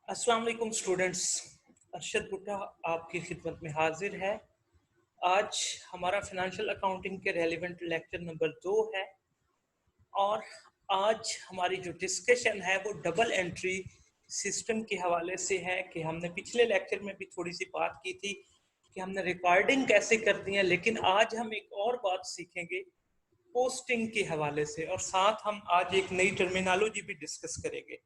अस्सलाम वालेकुम स्टूडेंट्स। अरशद भुट्टा आपकी खिदमत में हाजिर है। आज हमारा फिनेंशियल अकाउंटिंग के रेलिवेंट लेक्चर नंबर 2 है और आज हमारी जो डिस्कशन है वो डबल एंट्री सिस्टम के हवाले से है कि हमने पिछले लेक्चर में भी थोड़ी सी बात की थी कि हमने रिकॉर्डिंग कैसे करती है, लेकिन आज हम एक और बात सीखेंगे पोस्टिंग के हवाले से और साथ हम आज एक नई टर्मिनोलॉजी भी डिस्कस करेंगे।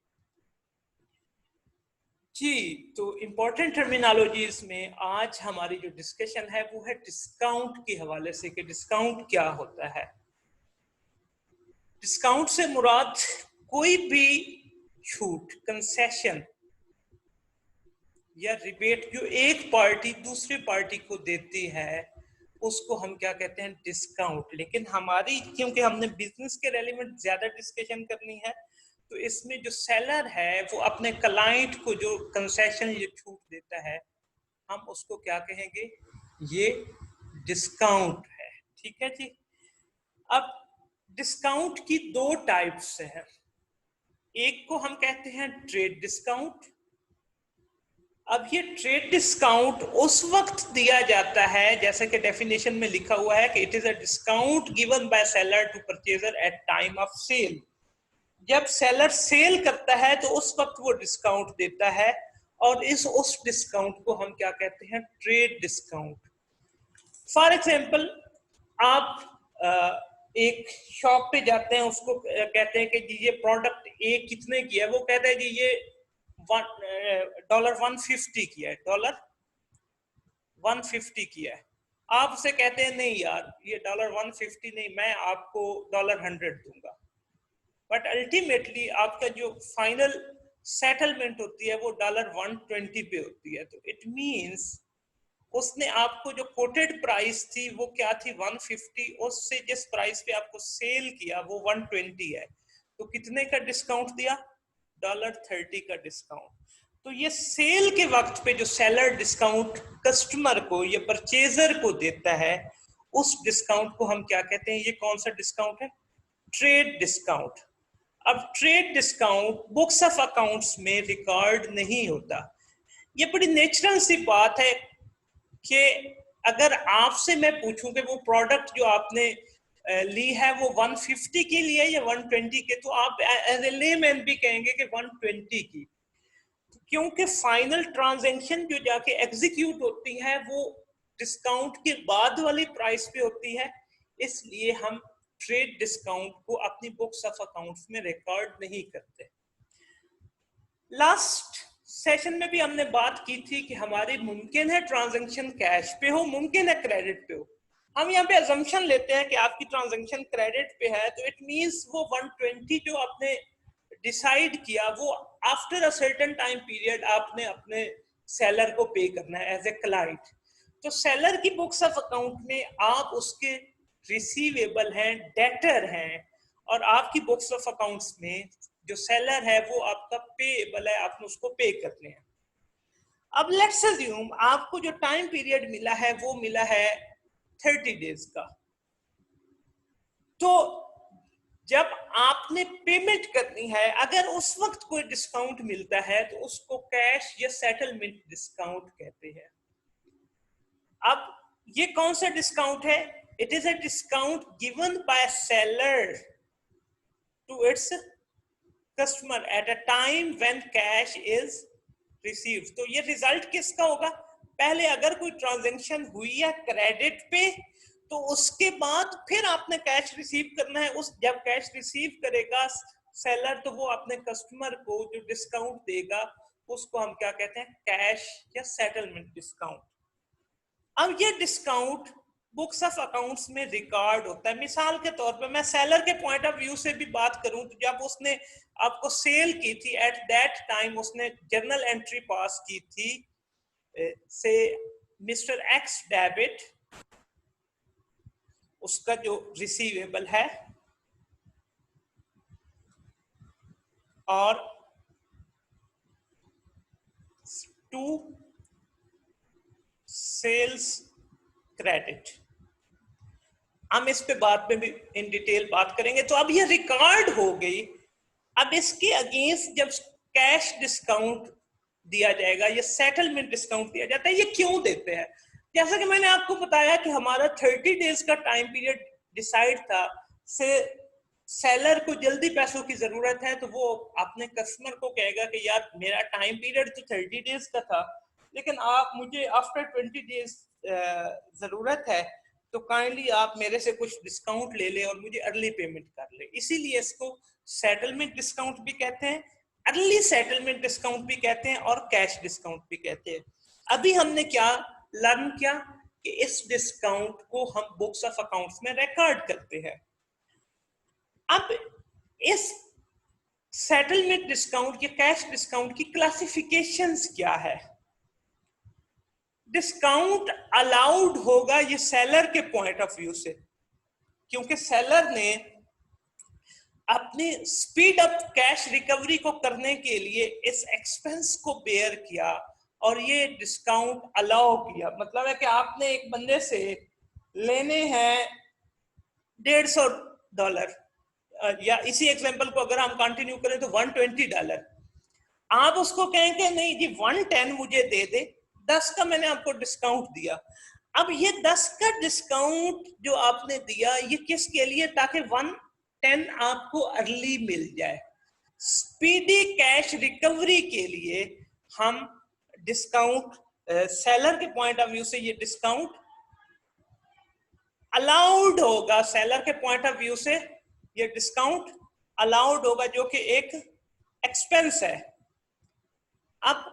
जी, तो इम्पोर्टेंट टर्मिनोलॉजीज में आज हमारी जो डिस्कशन है वो है डिस्काउंट के हवाले से कि डिस्काउंट क्या होता है। डिस्काउंट से मुराद कोई भी छूट, कंसेशन या रिबेट जो एक पार्टी दूसरी पार्टी को देती है उसको हम क्या कहते हैं, डिस्काउंट। लेकिन हमारी क्योंकि हमने बिजनेस के रेलिवेंट ज्यादा डिस्कशन करनी है तो इसमें जो सेलर है वो अपने क्लाइंट को जो कंसेशन या छूट देता है हम उसको क्या कहेंगे, ये डिस्काउंट है। ठीक है जी। अब डिस्काउंट की दो टाइप्स है। एक को हम कहते हैं ट्रेड डिस्काउंट। अब ये ट्रेड डिस्काउंट उस वक्त दिया जाता है जैसे कि डेफिनेशन में लिखा हुआ है कि it is a discount given by seller to purchaser at time of sale. जब सेलर सेल करता है तो उस वक्त वो डिस्काउंट देता है और उस डिस्काउंट को हम क्या कहते हैं, ट्रेड डिस्काउंट। फॉर एग्जाम्पल, आप एक शॉप पे जाते हैं, उसको कहते हैं कि जी ये प्रोडक्ट ए कितने की है, वो कहता है जी ये $150 की है, $150 की है। आप उसे कहते हैं नहीं यार ये $150 नहीं, मैं आपको $100 दूंगा। बट अल्टीमेटली आपका जो फाइनल सेटलमेंट होती है वो $120 पे होती है। तो इट मींस उसने आपको जो कोटेड प्राइस थी वो क्या थी, 150, उससे जिस प्राइस पे आपको सेल किया वो 120 है। तो कितने का डिस्काउंट दिया, $30 का डिस्काउंट। तो ये सेल के वक्त पे जो सेलर डिस्काउंट कस्टमर को या परचेजर को देता है उस डिस्काउंट को हम क्या कहते हैं, ये कौन सा डिस्काउंट है, ट्रेड डिस्काउंट। अब trade discount books of accounts में रिकॉर्ड नहीं होता। ये बड़ी नेचुरल सी बात है कि अगर आपसे मैं पूछूं कि वो प्रोडक्ट जो आपने ली है वो 150 की ली है या 120 के, तो आप एज ए लेमैन भी कहेंगे कि 120 की। क्योंकि फाइनल ट्रांजैक्शन जो जाके एग्जीक्यूट होती है वो डिस्काउंट के बाद वाली प्राइस पे होती है, इसलिए हम ट्रेड डिस्काउंट को अपनी बुक्स ऑफ अकाउंट्स में रिकॉर्ड नहीं करते। लास्ट सेशन में भी हमने बात की थी कि हमारी मुमकिन है ट्रांजैक्शन कैश पे हो, मुमकिन है क्रेडिट पे हो। हम यहाँ पे अजम्पशन लेते हैं कि आपकी ट्रांजैक्शन क्रेडिट पे है, तो इट मींस वो 120 जो आपने डिसाइड किया वो after a certain time period आपने अपने सेलर को पे करना है एज ए क्लाइंट। तो सेलर की बुक्स ऑफ अकाउंट में आप उसके रिसीवेबल हैं, डेटर हैं, और आपकी बुक्स ऑफ अकाउंट्स में जो सेलर है वो आपका पेएबल है, आपने उसको पे करने हैं। अब लेट्स अज्यूम आपको जो टाइम पीरियड मिला है वो मिला है 30 डेज का। तो जब आपने पेमेंट करनी है, अगर उस वक्त कोई डिस्काउंट मिलता है तो उसको कैश या सेटलमेंट डिस्काउंट कहते हैं। अब ये कौन सा डिस्काउंट है, it is a discount given by seller to its customer at a time when cash is received. तो ये रिजल्ट किसका होगा, पहले अगर कोई ट्रांजैक्शन हुई है क्रेडिट पे तो उसके बाद फिर आपने कैश रिसीव करना है। उस जब कैश रिसीव करेगा सेलर तो वो अपने कस्टमर को जो डिस्काउंट देगा उसको हम क्या कहते हैं, कैश या सेटलमेंट डिस्काउंट। अब ये डिस्काउंट बुक्स ऑफ अकाउंट्स में रिकॉर्ड होता है। मिसाल के तौर पे मैं सेलर के पॉइंट ऑफ व्यू से भी बात करूं तो जब उसने आपको सेल की थी एट दैट टाइम उसने जर्नल एंट्री पास की थी से मिस्टर एक्स डेबिट, उसका जो रिसीवेबल है और टू सेल्स क्रेडिट। हम इस पे बाद में भी इन डिटेल बात करेंगे। तो अब ये रिकॉर्ड हो गई। अब इसके अगेंस्ट जब कैश डिस्काउंट दिया जाएगा, ये सेटलमेंट डिस्काउंट दिया जाता है। ये क्यों देते हैं? जैसा कि मैंने आपको बताया कि हमारा 30 डेज का टाइम पीरियड डिसाइड था, से सेलर को जल्दी पैसों की जरूरत है, तो वो अपने कस्टमर को कहेगा कि यार मेरा टाइम पीरियड तो 30 डेज का था, लेकिन आप मुझे आफ्टर 20 डेज जरूरत है, तो काइंडली आप मेरे से कुछ डिस्काउंट ले ले और मुझे अर्ली पेमेंट कर ले। इसीलिए इसको सेटलमेंट डिस्काउंट भी कहते हैं, अर्ली सेटलमेंट डिस्काउंट भी कहते हैं और कैश डिस्काउंट भी कहते हैं। अभी हमने क्या लर्न किया कि इस डिस्काउंट को हम बुक्स ऑफ अकाउंट्स में रिकॉर्ड करते हैं। अब इस सेटलमेंट डिस्काउंट या कैश डिस्काउंट की क्लासिफिकेशंस क्या है? डिस्काउंट अलाउड होगा ये सेलर के पॉइंट ऑफ व्यू से, क्योंकि सेलर ने अपनी स्पीड अप कैश रिकवरी को करने के लिए इस एक्सपेंस को बेयर किया और ये डिस्काउंट अलाउ किया। मतलब है कि आपने एक बंदे से लेने हैं $150, या इसी एग्जांपल को अगर हम कंटिन्यू करें तो $120, आप उसको कहेंगे नहीं जी 110 मुझे दे दे, 10 का मैंने आपको डिस्काउंट दिया। अब ये 10 का डिस्काउंट जो आपने दिया ये किसके लिए? ताकि 110 आपको अर्ली मिल जाए। स्पीडी कैश रिकवरी के लिए हम डिस्काउंट, सेलर के पॉइंट ऑफ व्यू से ये डिस्काउंट अलाउड होगा, सेलर के पॉइंट ऑफ व्यू से ये डिस्काउंट अलाउड होगा, जो कि एक एक्सपेंस है। अब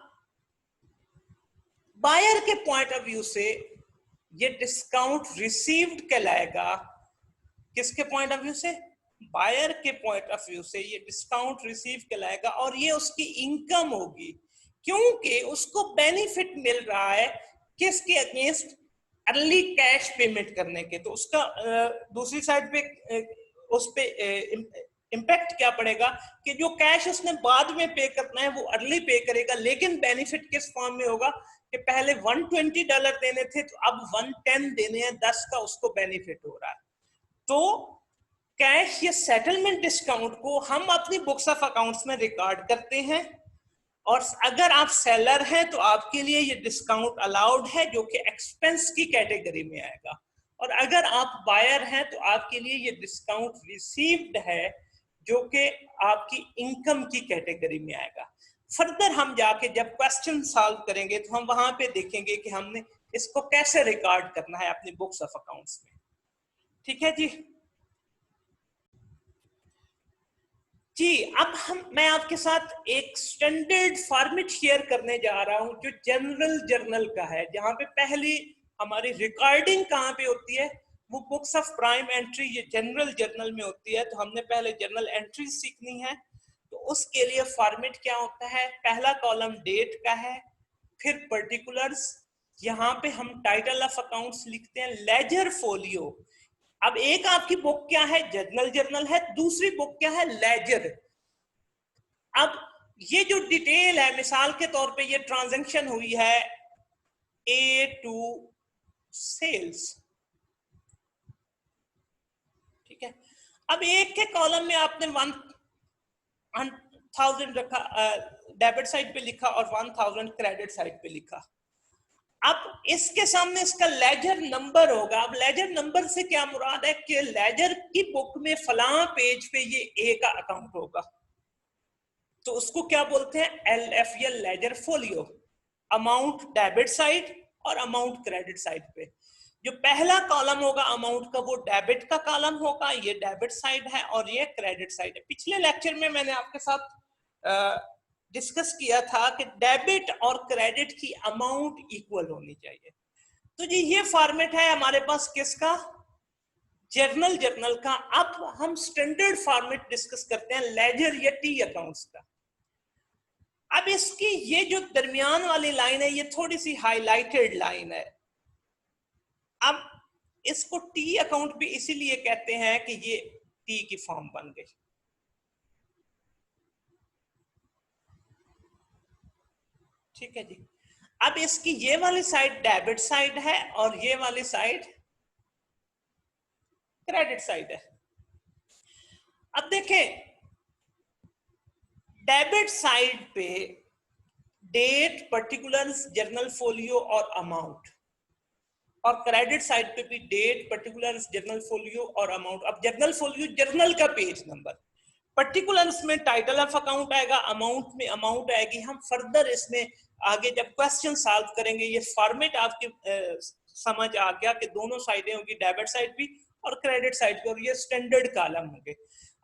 बायर के पॉइंट ऑफ व्यू से ये डिस्काउंट रिसीव्ड कहलाएगा। किसके पॉइंट ऑफ व्यू से? बायर के पॉइंट ऑफ व्यू से ये डिस्काउंट रिसीव कहलाएगा और ये उसकी इनकम होगी, क्योंकि उसको बेनिफिट मिल रहा है किसके अगेंस्ट? अर्ली कैश पेमेंट करने के। तो उसका दूसरी साइड पे उस पे इम्पैक्ट क्या पड़ेगा कि जो कैश उसने बाद में पे करना है वो अर्ली पे करेगा, लेकिन बेनिफिट किस फॉर्म में होगा कि पहले $120 देने थे तो अब 110 देने हैं, 10 का उसको बेनिफिट हो रहा है। तो कैश या सेटलमेंट डिस्काउंट को हम अपनी बुक्स ऑफ अकाउंट्स में रिकॉर्ड करते हैं, और अगर आप सेलर हैं तो आपके लिए ये डिस्काउंट अलाउड है, जो कि एक्सपेंस की कैटेगरी में आएगा, और अगर आप बायर हैं तो आपके लिए ये डिस्काउंट रिसीव्ड है, जो कि आपकी इनकम की कैटेगरी में आएगा। फर्दर हम जाके जब क्वेश्चन सॉल्व करेंगे तो हम वहां पे देखेंगे कि हमने इसको कैसे रिकॉर्ड करना है अपनी बुक्स ऑफ अकाउंट्स में। ठीक है जी। जी, अब मैं आपके साथ एक स्टैंडर्ड फॉर्मेट शेयर करने जा रहा हूं जो जनरल जर्नल का है, जहां पे पहली हमारी रिकॉर्डिंग कहां पे होती है? वो बुक्स ऑफ प्राइम एंट्री ये जनरल जर्नल में होती है। तो हमने पहले जनरल एंट्री सीखनी है, तो उसके लिए फॉर्मेट क्या होता है? पहला कॉलम डेट का है, फिर पर्टिकुलर्स, यहाँ पे हम टाइटल ऑफ अकाउंट्स लिखते हैं, लेजर फोलियो। अब एक आपकी बुक क्या है? जनरल जर्नल है, दूसरी बुक क्या है? लेजर। अब ये जो डिटेल है, मिसाल के तौर पे ये ट्रांजैक्शन हुई है ए टू सेल्स, ठीक है। अब एक के कॉलम में आपने 1000 रखा, डेबिट साइड पे लिखा, और 1000 क्रेडिट साइड पे लिखा। अब इसके सामने इसका लेजर नंबर होगा। अब लेजर नंबर से क्या मुराद है कि लेजर की बुक में फलां पेज पे ये ए का अकाउंट होगा, तो उसको क्या बोलते हैं? LF या ledger folio. Amount debit side और अमाउंट क्रेडिट साइड पे। जो पहला कॉलम होगा अमाउंट का, वो डेबिट का कॉलम होगा, ये डेबिट साइड है और ये क्रेडिट साइड है। पिछले लेक्चर में मैंने आपके साथ डिस्कस किया था कि डेबिट और क्रेडिट की अमाउंट इक्वल होनी चाहिए। तो जी ये फॉर्मेट है हमारे पास किसका? जर्नल का। अब हम स्टैंडर्ड फॉर्मेट डिस्कस करते हैं लेजर या टी अकाउंट्स का। अब इसकी ये जो दरमियान वाली लाइन है ये थोड़ी सी हाईलाइटेड लाइन है। अब इसको टी अकाउंट भी इसीलिए कहते हैं कि ये टी की फॉर्म बन गई। ठीक है जी। अब इसकी ये वाली साइड डेबिट साइड है और ये वाली साइड क्रेडिट साइड है। अब देखें डेबिट साइड पे डेट, पर्टिकुलर्स, जर्नल फोलियो और अमाउंट। और क्रेडिट साइड पे भी डेट, पर्टिकुलर्स, जर्नल फोलियो और अमाउंट। अब जर्नल फोलियो जर्नल का पेज नंबर, पर्टिकुलर्स में टाइटल ऑफ अकाउंट आएगा, अमाउंट में अमाउंट आएगी। हम फर्दर इसमें आगे जब क्वेश्चन सॉल्व करेंगे ये फॉर्मेट आपके समझ आ गया कि दोनों साइडें होगी, डेबिट साइड भी और क्रेडिट साइड भी, और ये स्टैंडर्ड कॉलम होंगे।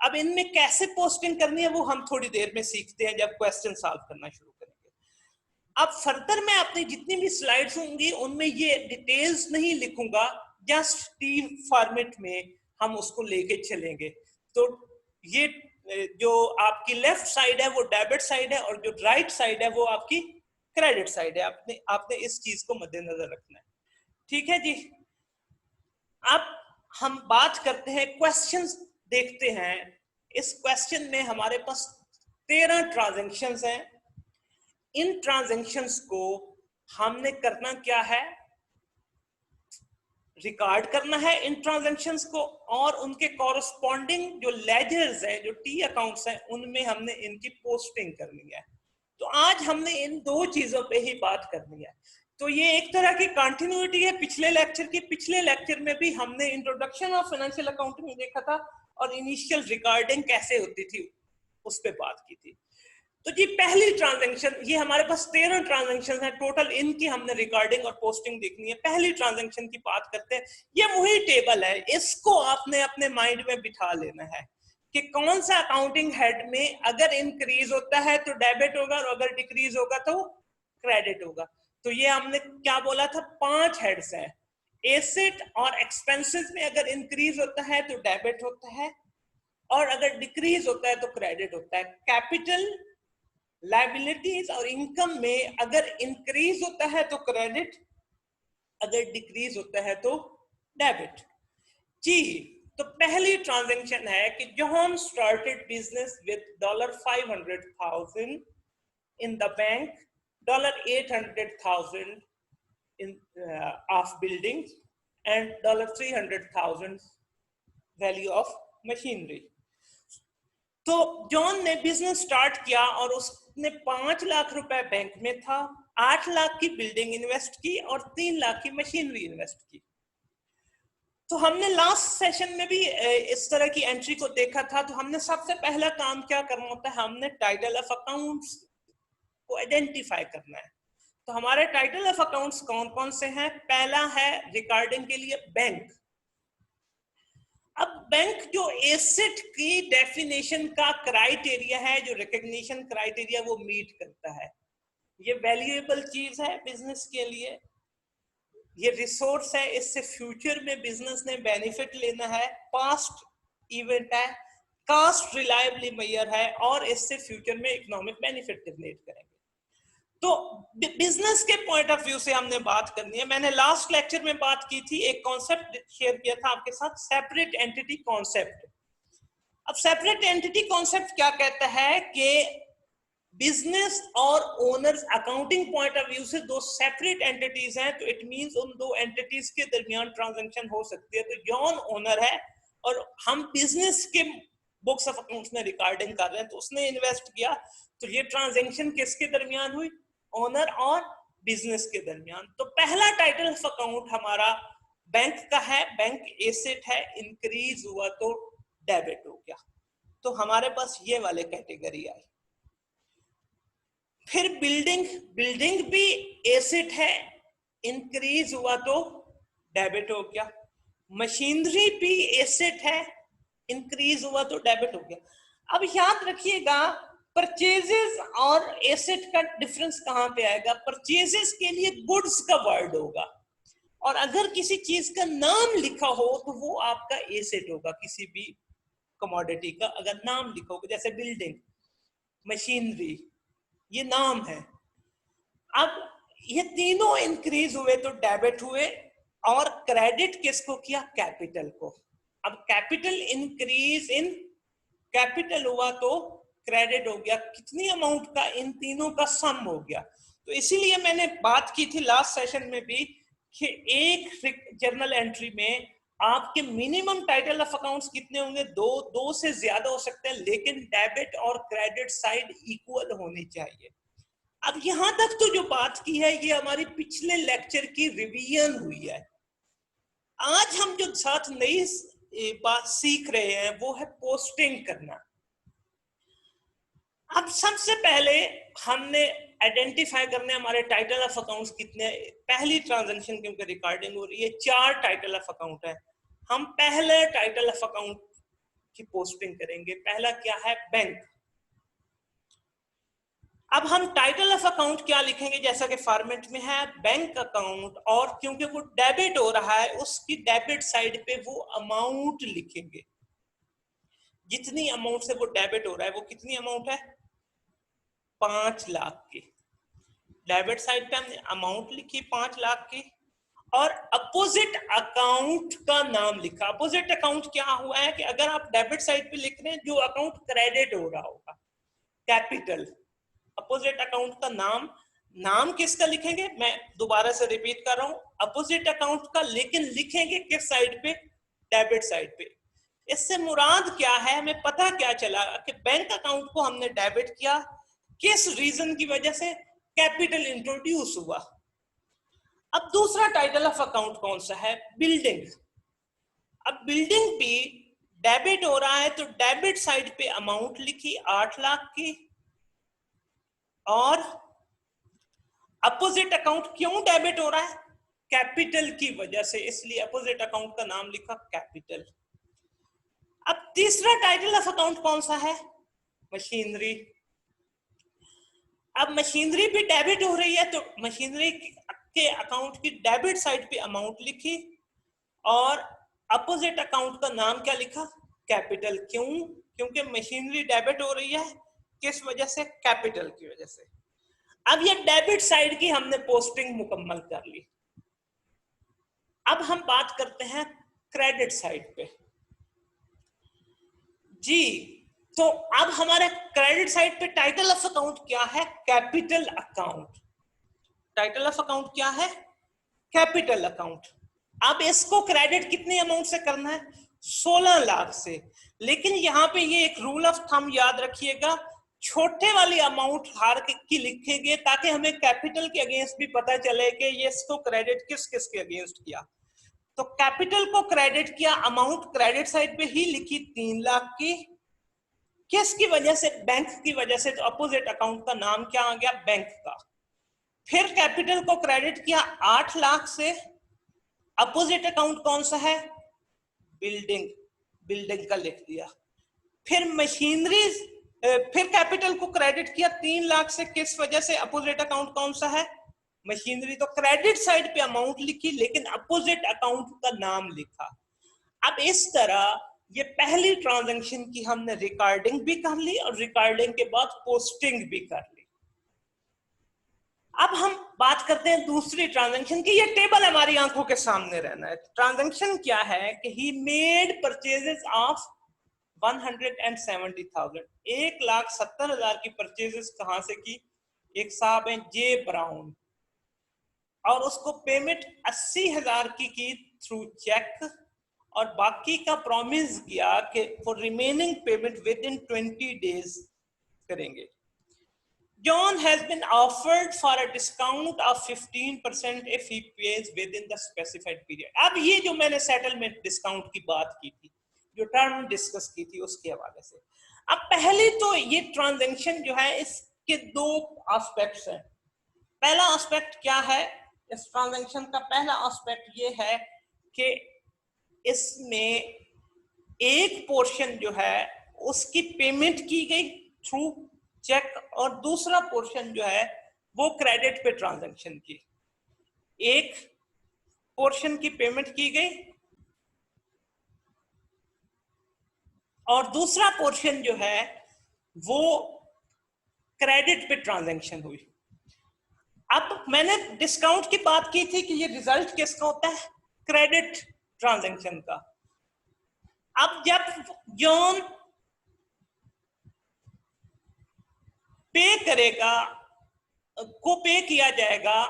अब इनमें कैसे पोस्टिंग करनी है वो हम थोड़ी देर में सीखते हैं जब क्वेश्चन सॉल्व करना शुरू करेंगे। अब फर्दर मैं अपनी जितनी भी स्लाइड्स होंगी उनमें ये डिटेल्स नहीं लिखूंगा, जस्ट टी फॉर्मेट में हम उसको लेके चलेंगे। तो ये जो आपकी लेफ्ट साइड है वो डेबिट साइड है और जो राइट साइड है वो आपकी क्रेडिट साइड है। आपने इस चीज को मद्देनजर रखना है, ठीक है जी। अब हम बात करते हैं, क्वेश्चंस देखते हैं। इस क्वेश्चन में हमारे पास 13 ट्रांजैक्शंस हैं। इन ट्रांजैक्शंस को हमने करना क्या है, रिकॉर्ड करना है इन ट्रांजैक्शंस को, और उनके कॉरस्पॉन्डिंग जो लेजर्स हैं, जो टी अकाउंट्स हैं, उनमें हमने इनकी पोस्टिंग करनी है। तो आज हमने इन दो चीजों पे ही बात करनी है। तो ये एक तरह की कंटिन्यूटी है पिछले लेक्चर की। पिछले लेक्चर में भी हमने इंट्रोडक्शन ऑफ फाइनेंशियल अकाउंटिंग देखा था और इनिशियल रिकॉर्डिंग कैसे होती थी उस पर बात की थी। तो जी पहली ट्रांजैक्शन, ये हमारे पास 13 ट्रांजैक्शन है टोटल, इनकी हमने रिकॉर्डिंग और पोस्टिंग देखनी है। पहली ट्रांजैक्शन की बात करते हैं। ये वही टेबल है, इसको आपने अपने माइंड में बिठा लेना है कि कौन सा अकाउंटिंग हेड में अगर इंक्रीज होता है तो डेबिट होगा और अगर डिक्रीज होगा तो क्रेडिट होगा। तो ये हमने क्या बोला था, 5 हेड्स है। एसेट और एक्सपेंसेस में अगर इंक्रीज होता है तो डेबिट होता है और अगर डिक्रीज होता है तो क्रेडिट होता है। कैपिटल, लायबिलिटीज और इनकम में अगर इंक्रीज होता है तो क्रेडिट, अगर डिक्रीज होता है तो डेबिट जी। तो पहली ट्रांजैक्शन है कि John started business with $500,000 in the bank, $800,000 in of buildings and $300,000 value of machinery. तो जॉन ने बिजनेस स्टार्ट किया और उसने 5 लाख रुपए बैंक में था, 8 लाख की बिल्डिंग इन्वेस्ट की और 3 लाख की मशीनरी इन्वेस्ट की। तो हमने लास्ट सेशन में भी इस तरह की एंट्री को देखा था। तो हमने सबसे पहला काम क्या करना होता है, हमने टाइटल ऑफ अकाउंट्स को आइडेंटिफाई करना है। तो हमारे टाइटल ऑफ अकाउंट्स कौन कौन से हैं? पहला है रिकॉर्डिंग के लिए बैंक। अब बैंक जो एसेट की डेफिनेशन का क्राइटेरिया है, जो रिकॉग्निशन क्राइटेरिया वो मीट करता है। ये वैल्यूएबल चीज है बिजनेस के लिए, ये रिसोर्स है, इससे फ्यूचर में बिजनेस ने बेनिफिट लेना है, पास्ट इवेंट है, कास्ट रिलायबली मेजर है और इससे फ्यूचर में इकोनॉमिक बेनिफिट जनरेट करेंगे। तो बिजनेस के पॉइंट ऑफ व्यू से हमने बात करनी है। मैंने लास्ट लेक्चर में बात की थी, एक कॉन्सेप्ट शेयर किया था आपके साथ, सेपरेट एंटिटी कॉन्सेप्ट। अब सेपरेट एंटिटी कॉन्सेप्ट क्या कहता है कि बिजनेस और owners accounting point of view से दो सेपरेट एंटिटीज हैं, तो इट मींस उन दो एंटिटीज के दरमियान ट्रांजैक्शन हो सकती है। तो जॉन ओनर है और हम बिजनेस के बुक्स ऑफ अकाउंट्स में रिकॉर्डिंग कर रहे हैं, तो उसने इन्वेस्ट किया। तो ये ट्रांजैक्शन किसके दरमियान हुई? ओनर और बिजनेस के दरमियान। तो पहला टाइटल ऑफ अकाउंट हमारा बैंक का है, बैंक एसेट है, इंक्रीज हुआ तो डेबिट हो गया। तो हमारे पास ये वाले कैटेगरी आई। फिर बिल्डिंग, बिल्डिंग भी एसेट है, इंक्रीज हुआ तो डेबिट हो गया। मशीनरी भी एसेट है, इंक्रीज हुआ तो डेबिट हो गया। अब याद रखिएगा परचेजेस और एसेट का डिफरेंस कहां पे आएगा? परचेजेस के लिए गुड्स का वर्ड होगा और अगर किसी चीज का नाम लिखा हो तो वो आपका एसेट होगा। किसी भी कमोडिटी का अगर नाम लिखा होगा, जैसे बिल्डिंग, मशीनरी, ये नाम है। अब ये तीनों इंक्रीज हुए तो डेबिट हुए और क्रेडिट किसको किया? कैपिटल को। अब कैपिटल इंक्रीज इन कैपिटल हुआ तो क्रेडिट हो गया। कितनी अमाउंट का? इन तीनों का सम हो गया। तो इसीलिए मैंने बात की थी लास्ट सेशन में भी कि एक जर्नल एंट्री में आपके मिनिमम टाइटल ऑफ अकाउंट्स कितने होंगे? दो से ज्यादा हो सकते हैं, लेकिन डेबिट और क्रेडिट साइड इक्वल होनी चाहिए। अब यहां तक तो जो बात की है ये हमारी पिछले लेक्चर की रिवीजन हुई है। आज हम जो साथ नई बात सीख रहे हैं वो है पोस्टिंग करना। अब सबसे पहले हमने आइडेंटिफाई करने हमारे टाइटल ऑफ अकाउंट्स कितने, पहली ट्रांजैक्शन क्योंकि रिकॉर्डिंग हो रही है 4 टाइटल ऑफ अकाउंट है। हम पहले टाइटल ऑफ अकाउंट की पोस्टिंग करेंगे। पहला क्या है, बैंक। अब हम टाइटल ऑफ अकाउंट क्या लिखेंगे, जैसा कि फॉर्मेट में है बैंक अकाउंट, और क्योंकि वो डेबिट हो रहा है उसकी डेबिट साइड पे वो अमाउंट लिखेंगे, जितनी अमाउंट से वो डेबिट हो रहा है। वो कितनी अमाउंट है, 5 लाख की। डेबिट साइड पे हमने अमाउंट लिखी 5 लाख की, और अपोजिट अकाउंट का नाम लिखा। अपोजिट अकाउंट क्या हुआ है कि अगर आप डेबिट साइड पे लिख रहे हैं जो अकाउंट क्रेडिट हो रहा होगा, कैपिटल। अपोजिट अकाउंट का नाम किसका लिखेंगे, मैं दोबारा से रिपीट कर रहा हूं, अपोजिट अकाउंट का, लेकिन लिखेंगे किस साइड पे, डेबिट साइड पे। इससे मुराद क्या है, हमें पता क्या चला कि बैंक अकाउंट को हमने डेबिट किया, किस रीजन की वजह से, कैपिटल इंट्रोड्यूस हुआ। अब दूसरा टाइटल ऑफ अकाउंट कौन सा है, बिल्डिंग। अब बिल्डिंग भी डेबिट हो रहा है तो डेबिट साइड पे अमाउंट लिखी 8 लाख की, और अपोजिट अकाउंट क्यों डेबिट हो रहा है, कैपिटल की वजह से, इसलिए अपोजिट अकाउंट का नाम लिखा कैपिटल। अब तीसरा टाइटल ऑफ अकाउंट कौन सा है, मशीनरी। अब मशीनरी भी डेबिट हो रही है तो मशीनरी के अकाउंट की डेबिट साइड पे अमाउंट लिखी, और अपोजिट अकाउंट का नाम क्या लिखा, कैपिटल। क्यों, क्योंकि मशीनरी डेबिट हो रही है, किस वजह से, कैपिटल की वजह से। अब ये डेबिट साइड की हमने पोस्टिंग मुकम्मल कर ली। अब हम बात करते हैं क्रेडिट साइड पे जी। तो अब हमारे क्रेडिट साइड पे टाइटल ऑफ अकाउंट क्या है, capital account. Title of account क्या है, कैपिटल अकाउंट। अब इसको क्रेडिट कितने अमाउंट से करना है, 16 लाख से। लेकिन यहां पे ये एक रूल ऑफ थंब याद रखिएगा, छोटे वाली अमाउंट हार की लिखेंगे ताकि हमें कैपिटल के अगेंस्ट भी पता चले कि ये इसको क्रेडिट किस किस के अगेंस्ट किया। तो कैपिटल को क्रेडिट किया, अमाउंट क्रेडिट साइड पे ही लिखी 3 लाख की, किसकी वजह से, बैंक की वजह से। तो अपोजिट अकाउंट का नाम क्या आ गया, बैंक का। फिर कैपिटल को क्रेडिट किया 8 लाख से, अपोजिट अकाउंट कौन सा है, बिल्डिंग, बिल्डिंग का लिख दिया। फिर मशीनरी, फिर कैपिटल को क्रेडिट किया 3 लाख से, किस वजह से, अपोजिट अकाउंट कौन सा है, मशीनरी। तो क्रेडिट साइड पे अमाउंट लिखी लेकिन अपोजिट अकाउंट का नाम लिखा। अब इस तरह ये पहली ट्रांजैक्शन की हमने रिकॉर्डिंग भी कर ली और रिकॉर्डिंग के बाद पोस्टिंग भी कर ली। अब हम बात करते हैं दूसरी ट्रांजैक्शन की। ये टेबल हमारी आंखों के सामने रहना है। ट्रांजैक्शन क्या है कि ही मेड परचेजेस ऑफ 170,000, 1,70,000 की परचेजेस कहां से की, एक साहब है जे ब्राउन, और उसको पेमेंट 80,000 की थ्रू चेक, और बाकी का प्रॉमिस किया कि for remaining payment with in 20 days करेंगे। John has been offered for a discount of 15% if he pays within the specified period. अब ये जो मैंने सेटलमेंट डिस्काउंट की बात की थी, जो टर्म डिस्कस की थी, उसके हवाले से। अब पहले तो ये ट्रांजैक्शन जो है इसके 2 एस्पेक्ट्स हैं। पहला एस्पेक्ट क्या है इस ट्रांजैक्शन का, पहला एस्पेक्ट ये है कि इसमें एक पोर्शन जो है उसकी पेमेंट की गई थ्रू चेक, और दूसरा पोर्शन जो है वो क्रेडिट पे ट्रांजैक्शन की। एक पोर्शन की पेमेंट की गई और दूसरा पोर्शन जो है वो क्रेडिट पे ट्रांजैक्शन हुई। अब मैंने डिस्काउंट की बात की थी कि ये रिजल्ट किसका होता है, क्रेडिट ट्रांजैक्शन का। अब जब जॉन पे करेगा, को पे किया जाएगा,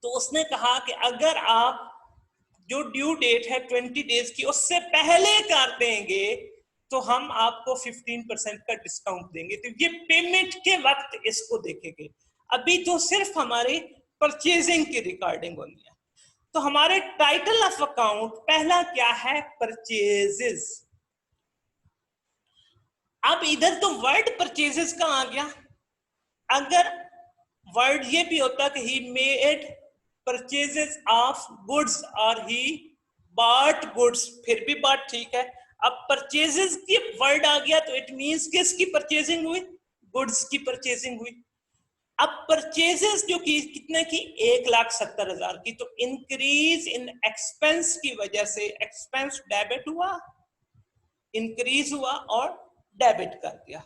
तो उसने कहा कि अगर आप जो ड्यू डेट है 20 डेज की उससे पहले कर देंगे तो हम आपको 15% का डिस्काउंट देंगे। तो ये पेमेंट के वक्त इसको देखेंगे, अभी तो सिर्फ हमारी परचेजिंग की रिकॉर्डिंग होनी है। तो हमारे टाइटल ऑफ अकाउंट पहला क्या है, परचेजेस। अब इधर तो वर्ड परचेजेस का आ गया, अगर वर्ड ये भी होता कि he made purchases of goods और ही बॉट गुड्स, फिर भी बात ठीक है। अब परचेजेस की वर्ड आ गया तो इट मींस किसकी परचेजिंग हुई, गुड्स की परचेजिंग हुई। अब परचेजेस जो की कितने की, 1,70,000 की, तो इंक्रीज इन एक्सपेंस की वजह से एक्सपेंस डेबिट हुआ, इंक्रीज हुआ और डेबिट कर दिया।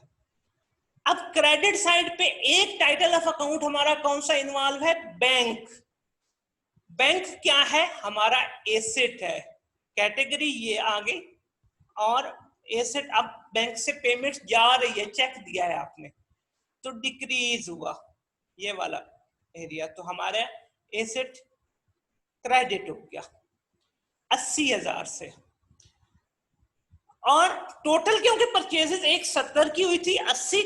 अब क्रेडिट साइड पे एक टाइटल ऑफ अकाउंट हमारा कौन सा इन्वॉल्व है, बैंक। बैंक क्या है, हमारा एसेट है, कैटेगरी ये आ गई, और एसेट। अब बैंक से पेमेंट जा रही है, चेक दिया है आपने, तो डिक्रीज हुआ ये वाला एरिया, तो हमारा एसेट क्रेडिट हो गया 80,000 से। और टोटल क्योंकि परचेजेस 170 की हुई थी, 80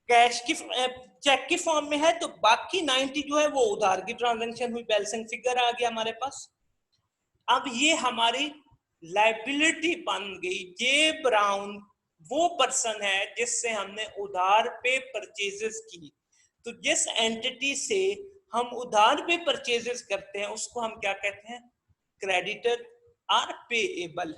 कैश की चेक की फॉर्म में है, तो बाकी 90 जो है वो उधार की ट्रांजैक्शन हुई, बैलेंसिंग फिगर आ गया हमारे पास। अब ये हमारी लायबिलिटी बन गई। जे ब्राउन वो पर्सन है जिससे हमने उधार पे परचेजेस की, तो जिस एंटिटी से हम उधार पे परचेजेस करते हैं उसको हम क्या कहते हैं, क्रेडिटर और पेएबल,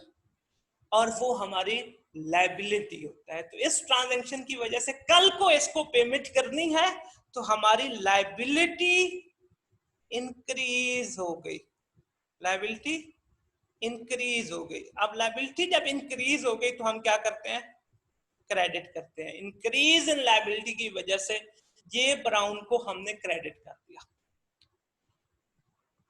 और वो हमारी लायबिलिटी होता है। तो इस ट्रांजैक्शन की वजह से कल को इसको पेमेंट करनी है, तो हमारी लायबिलिटी इंक्रीज हो गई, लायबिलिटी इंक्रीज हो गई। अब लायबिलिटी जब इंक्रीज हो गई तो हम क्या करते हैं, क्रेडिट करते हैं। इंक्रीज इन लायबिलिटी की वजह से जे ब्राउन को हमने क्रेडिट कर दिया।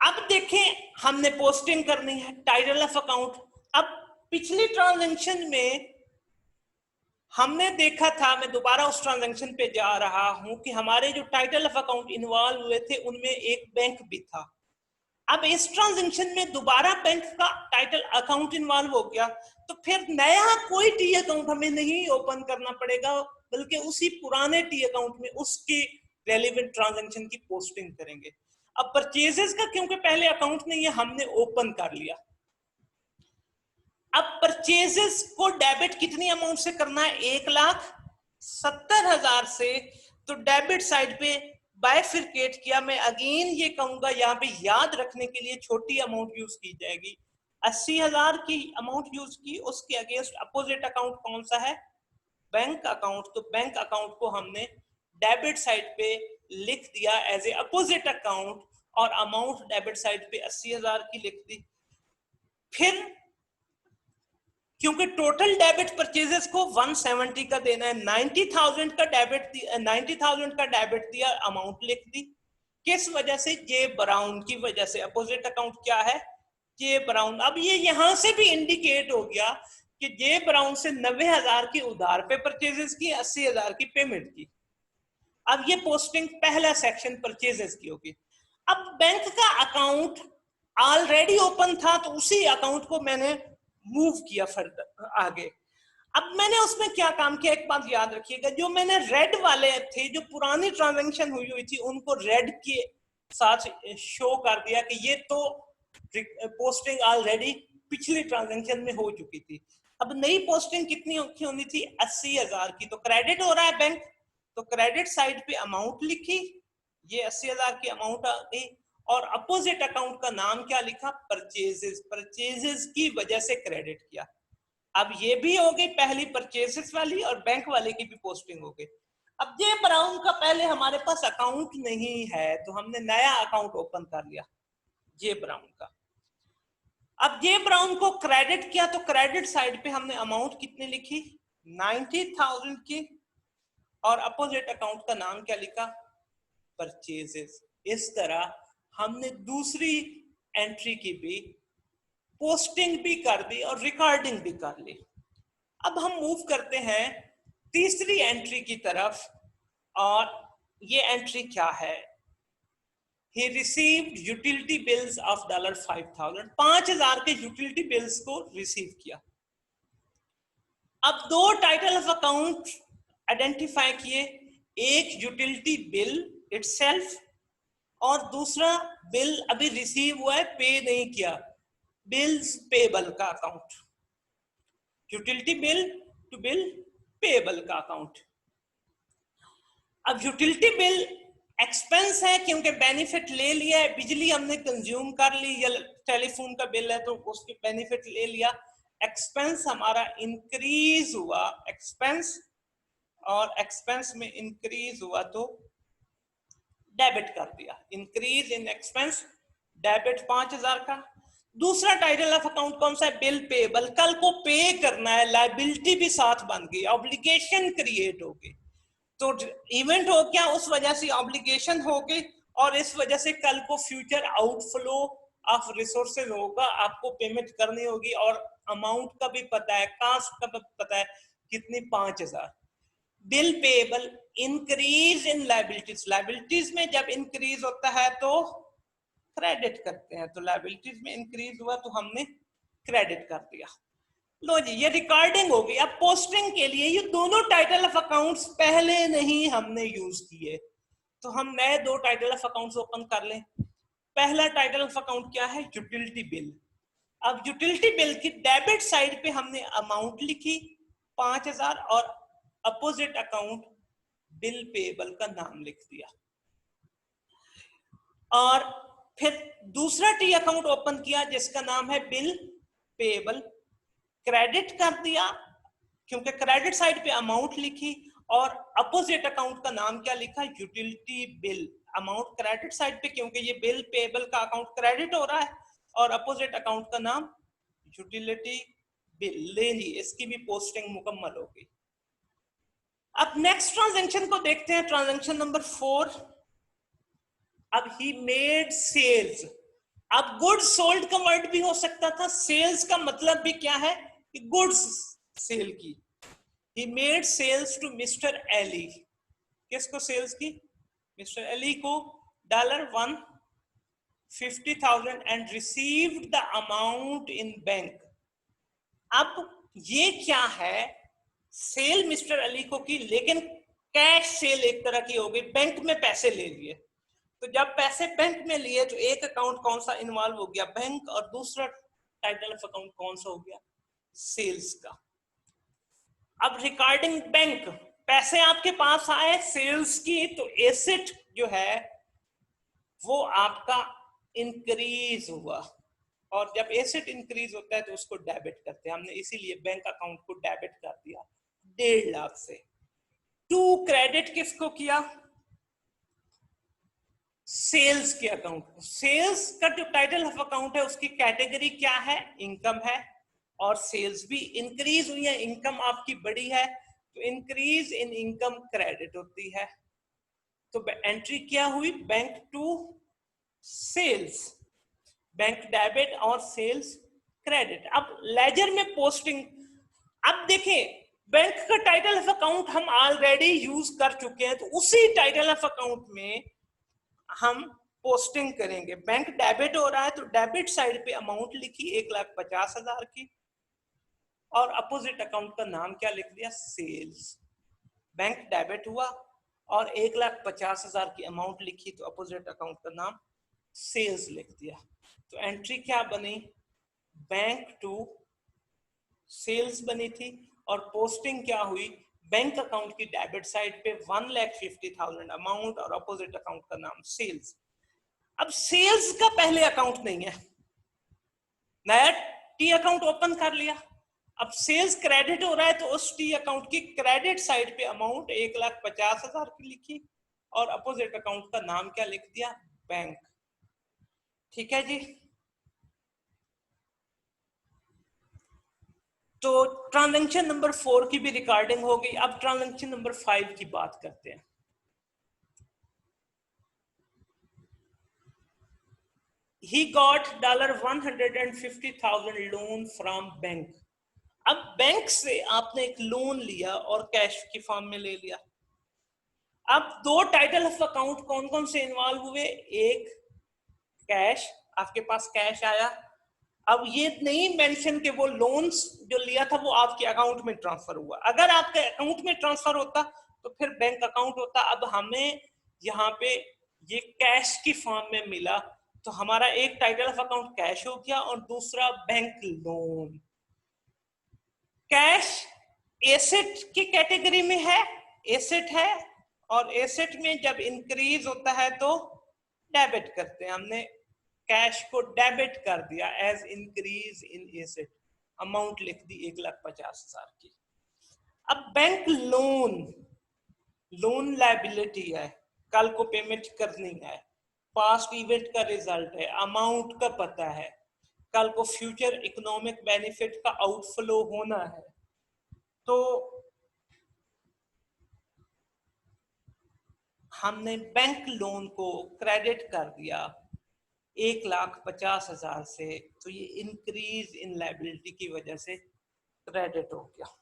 अब देखें, हमने पोस्टिंग करनी है टाइटल ऑफ अकाउंट। अब पिछली ट्रांजैक्शन में हमने देखा था, मैं दोबारा उस ट्रांजैक्शन पे जा रहा हूं, कि हमारे जो टाइटल ऑफ अकाउंट इन्वॉल्व हुए थे उनमें एक बैंक भी था। अब इस ट्रांजैक्शन में दोबारा बैंक का टाइटल अकाउंट इन्वॉल्व हो गया, तो फिर नया कोई टी अकाउंट हमें नहीं ओपन करना पड़ेगा, बल्कि उसी पुराने टी अकाउंट में उसकी रेलेवेंट ट्रांजैक्शन की पोस्टिंग करेंगे। अब परचेजेस का क्योंकि पहले अकाउंट नहीं है, हमने ओपन कर लिया। अब परचेजेस को डेबिट कितनी अमाउंट से करना है, 1,70,000 से। तो डेबिट साइड पे बाइफिरकेट किया। मैं अगेन ये कहूंगा, यहाँ पे याद रखने के लिए छोटी अमाउंट यूज की जाएगी। 80,000 की अमाउंट यूज की, उसके अगेंस्ट अपोजिट अकाउंट कौन सा है, बैंक अकाउंट। तो बैंक अकाउंट को हमने डेबिट साइड पे लिख दिया एज ए अपोजिट अकाउंट, और अमाउंट डेबिट साइड पे 80,000 की लिख दी। फिर क्योंकि टोटल डेबिट परचेजेस को 170 का देना है, 90,000 का डेबिट 90,000 का डेबिट दिया, अमाउंट लिख दी। किस वजह से, जे ब्राउन की वजह से। अपोजिट अकाउंट क्या है, जे ब्राउन। अब ये यहां से भी इंडिकेट हो गया कि जे ब्राउन से 90,000 की उधार पे परचेजेस की, 80,000 की पेमेंट की। अब ये पोस्टिंग पहला सेक्शन परचेजेस की होगी। अब बैंक का अकाउंट ऑलरेडी ओपन था, तो उसी अकाउंट को मैंने मूव किया फर्दर आगे। अब मैंने उसमें क्या काम किया, एक बात याद रखिएगा, जो मैंने रेड वाले थे, जो पुरानी ट्रांजैक्शन हुई थी, उनको रेड के साथ शो कर दिया कि ये तो पोस्टिंग ऑलरेडी पिछली ट्रांजैक्शन में हो चुकी थी। अब नई पोस्टिंग कितनी होनी थी, 80,000 की। तो क्रेडिट हो रहा है बैंक, तो क्रेडिट साइड पे अमाउंट लिखी, ये 80,000 की अमाउंट आ गई, और अपोजिट अकाउंट का नाम क्या लिखा, परचेजेस। परचेजेस की वजह से क्रेडिट किया। अब ये भी हो गई पहली परचेजेस वाली, और बैंक वाले की भी पोस्टिंग हो गई। अब जे ब्राउन का पहले हमारे पास अकाउंट नहीं है, तो हमने नया अकाउंट ओपन कर लिया जे ब्राउन का। अब जे ब्राउन को क्रेडिट किया, तो क्रेडिट साइड पे हमने अमाउंट कितनी लिखी, 90,000 की, और अपोजिट अकाउंट का नाम क्या लिखा, परचेजेस। इस तरह हमने दूसरी एंट्री की भी पोस्टिंग भी कर दी और रिकॉर्डिंग भी कर ली। अब हम मूव करते हैं तीसरी एंट्री की तरफ, और ये एंट्री क्या है, He received utility bills of $5,000, 5,000 के यूटिलिटी बिल्स को रिसीव किया। अब दो टाइटल ऑफ अकाउंट आइडेंटिफाई किए, एक यूटिलिटी बिल इटसेल्फ और दूसरा बिल अभी रिसीव हुआ है, पे नहीं किया, बिल्स पेबल का account, utility bill to bill payable का अकाउंट। अब यूटिलिटी बिल एक्सपेंस है क्योंकि बेनिफिट ले लिया है, बिजली हमने कंज्यूम कर ली या टेलीफोन का बिल है तो उसके बेनिफिट ले लिया, एक्सपेंस हमारा इंक्रीज हुआ, एक्सपेंस और एक्सपेंस में इंक्रीज हुआ तो डेबिट कर दिया, इंक्रीज इन एक्सपेंस, डेबिट 5000 का। दूसरा टाइटल ऑफ अकाउंट कौन सा है? बिल पेबल, कल को पे करना है, लायबिलिटी भी साथ बन गई, ऑब्लिगेशन क्रिएट हो गई, तो इवेंट हो गया, उस वजह से ऑब्लिगेशन हो गई और इस वजह से कल को फ्यूचर आउटफ्लो ऑफ रिसोर्सेज होगा, आपको पेमेंट करनी होगी और अमाउंट का भी पता है, कास्ट का भी पता है कितनी, 5000। Bill payable increase in liabilities, liabilities में जब इंक्रीज होता है तो क्रेडिट करते हैं, तो लायबिलिटीज में इंक्रीज हुआ तो हमने क्रेडिट कर दिया। लो जी, ये रिकॉर्डिंग हो गई। अब पोस्टिंग के लिए ये दोनों टाइटल ऑफ अकाउंट्स पहले नहीं हमने यूज किए, तो हम नए दो टाइटल ऑफ अकाउंट्स ओपन कर लें। पहला टाइटल ऑफ अकाउंट क्या है? Utility bill. अब यूटिलिटी बिल की डेबिट साइड पे हमने अमाउंट लिखी 5000 और अपोजिट अकाउंट बिल पेबल का नाम लिख दिया, और फिर दूसरा टी अकाउंट ओपन किया जिसका नाम है बिल पेबल, क्रेडिट कर दिया क्योंकि क्रेडिट साइड पे अमाउंट लिखी, और अपोजिट अकाउंट का नाम क्या लिखा? Utility bill. Amount credit side पे क्योंकि ये बिल पेबल का अकाउंट क्रेडिट हो रहा है, और अपोजिट अकाउंट का नाम यूटिलिटी बिल। ले ली, इसकी भी पोस्टिंग मुकम्मल हो गई। अब नेक्स्ट ट्रांजैक्शन को देखते हैं, ट्रांजैक्शन नंबर 4। अब ही मेड सेल्स। अब गुड्स सोल्ड का वर्ड भी हो सकता था, सेल्स का मतलब भी क्या है कि गुड्स सेल की। He made sales to mister Eli. किसको सेल्स की? मिस्टर एली को $150,000 and received the amount in bank. अब ये क्या है? सेल मिस्टर अली को की, लेकिन कैश सेल एक तरह की हो गई, बैंक में पैसे ले लिए। तो जब पैसे बैंक में लिए तो एक अकाउंट कौन सा इन्वॉल्व हो गया? बैंक, और दूसरा टाइटल ऑफ अकाउंट कौन सा हो गया? सेल्स का। अब रिगार्डिंग बैंक, पैसे आपके पास आए सेल्स की, तो एसेट जो है वो आपका इंक्रीज हुआ, और जब एसेट इंक्रीज होता है तो उसको डेबिट करते हैं, हमने इसीलिए बैंक अकाउंट को डेबिट कर दिया 1.5 लाख से। टू क्रेडिट किसको किया? सेल्स के अकाउंट। सेल्स का जो टाइटल ऑफ अकाउंट है उसकी कैटेगरी क्या है? इनकम है, और सेल्स भी इंक्रीज हुई है, इनकम आपकी बड़ी है, तो इंक्रीज इन इनकम क्रेडिट होती है। तो एंट्री क्या हुई? Bank to sales, bank debit और सेल्स क्रेडिट। अब लेजर में पोस्टिंग, अब देखें बैंक का टाइटल ऑफ अकाउंट हम ऑलरेडी यूज कर चुके हैं, तो उसी टाइटल ऑफ अकाउंट में हम पोस्टिंग करेंगे। बैंक डेबिट हो रहा है तो डेबिट साइड पे अमाउंट लिखी 1,50,000 की, और अपोजिट अकाउंट का नाम क्या लिख दिया? सेल्स। बैंक डेबिट हुआ और 1,50,000 की अमाउंट लिखी, तो अपोजिट अकाउंट का नाम सेल्स लिख दिया। तो एंट्री क्या बनी? बैंक टू सेल्स बनी थी, और पोस्टिंग क्या हुई? बैंक अकाउंट की डेबिट साइड पे 1,50,000 अमाउंट और अपोजिट अकाउंट का नाम सेल्स। अब सेल्स का पहले अकाउंट नहीं है, नया टी अकाउंट ओपन कर लिया। अब सेल्स क्रेडिट हो रहा है तो उस टी अकाउंट की क्रेडिट साइड पे अमाउंट 1,50,000 की लिखी, और अपोजिट अकाउंट का नाम क्या लिख दिया? बैंक। ठीक है जी। तो ट्रांजैक्शन नंबर 4 की भी रिकॉर्डिंग हो गई। अब ट्रांजैक्शन नंबर 5 की बात करते हैं। He got $150,000 loan from bank. अब बैंक से आपने एक लोन लिया और कैश की फॉर्म में ले लिया। अब दो टाइटल ऑफ अकाउंट कौन कौन से इन्वॉल्व हुए? एक कैश, आपके पास कैश आया, अब ये नहीं मेंशन कि वो लोन्स जो लिया था वो आपके अकाउंट में ट्रांसफर हुआ। अगर आपके अकाउंट में ट्रांसफर होता तो फिर बैंक अकाउंट होता। अब हमें यहाँ पे ये कैश की फॉर्म में मिला, तो हमारा एक टाइटल ऑफ अकाउंट कैश हो गया और दूसरा बैंक लोन। कैश एसेट की कैटेगरी में है, एसेट है, और एसेट में जब इंक्रीज होता है तो डेबिट करते हैं। हमने कैश को डेबिट कर दिया as increase in asset, amount लिख दी 1,50,000 की। अब बैंक लोन, लोन लायबिलिटी है, कल को पेमेंट करनी है, पास्ट इवेंट का रिजल्ट है, अमाउंट का पता है, कल को फ्यूचर इकोनॉमिक बेनिफिट का आउटफ्लो होना है। तो हमने बैंक लोन को क्रेडिट कर दिया 1,50,000 से, तो ये इंक्रीज इन लायबिलिटी की वजह से क्रेडिट हो गया।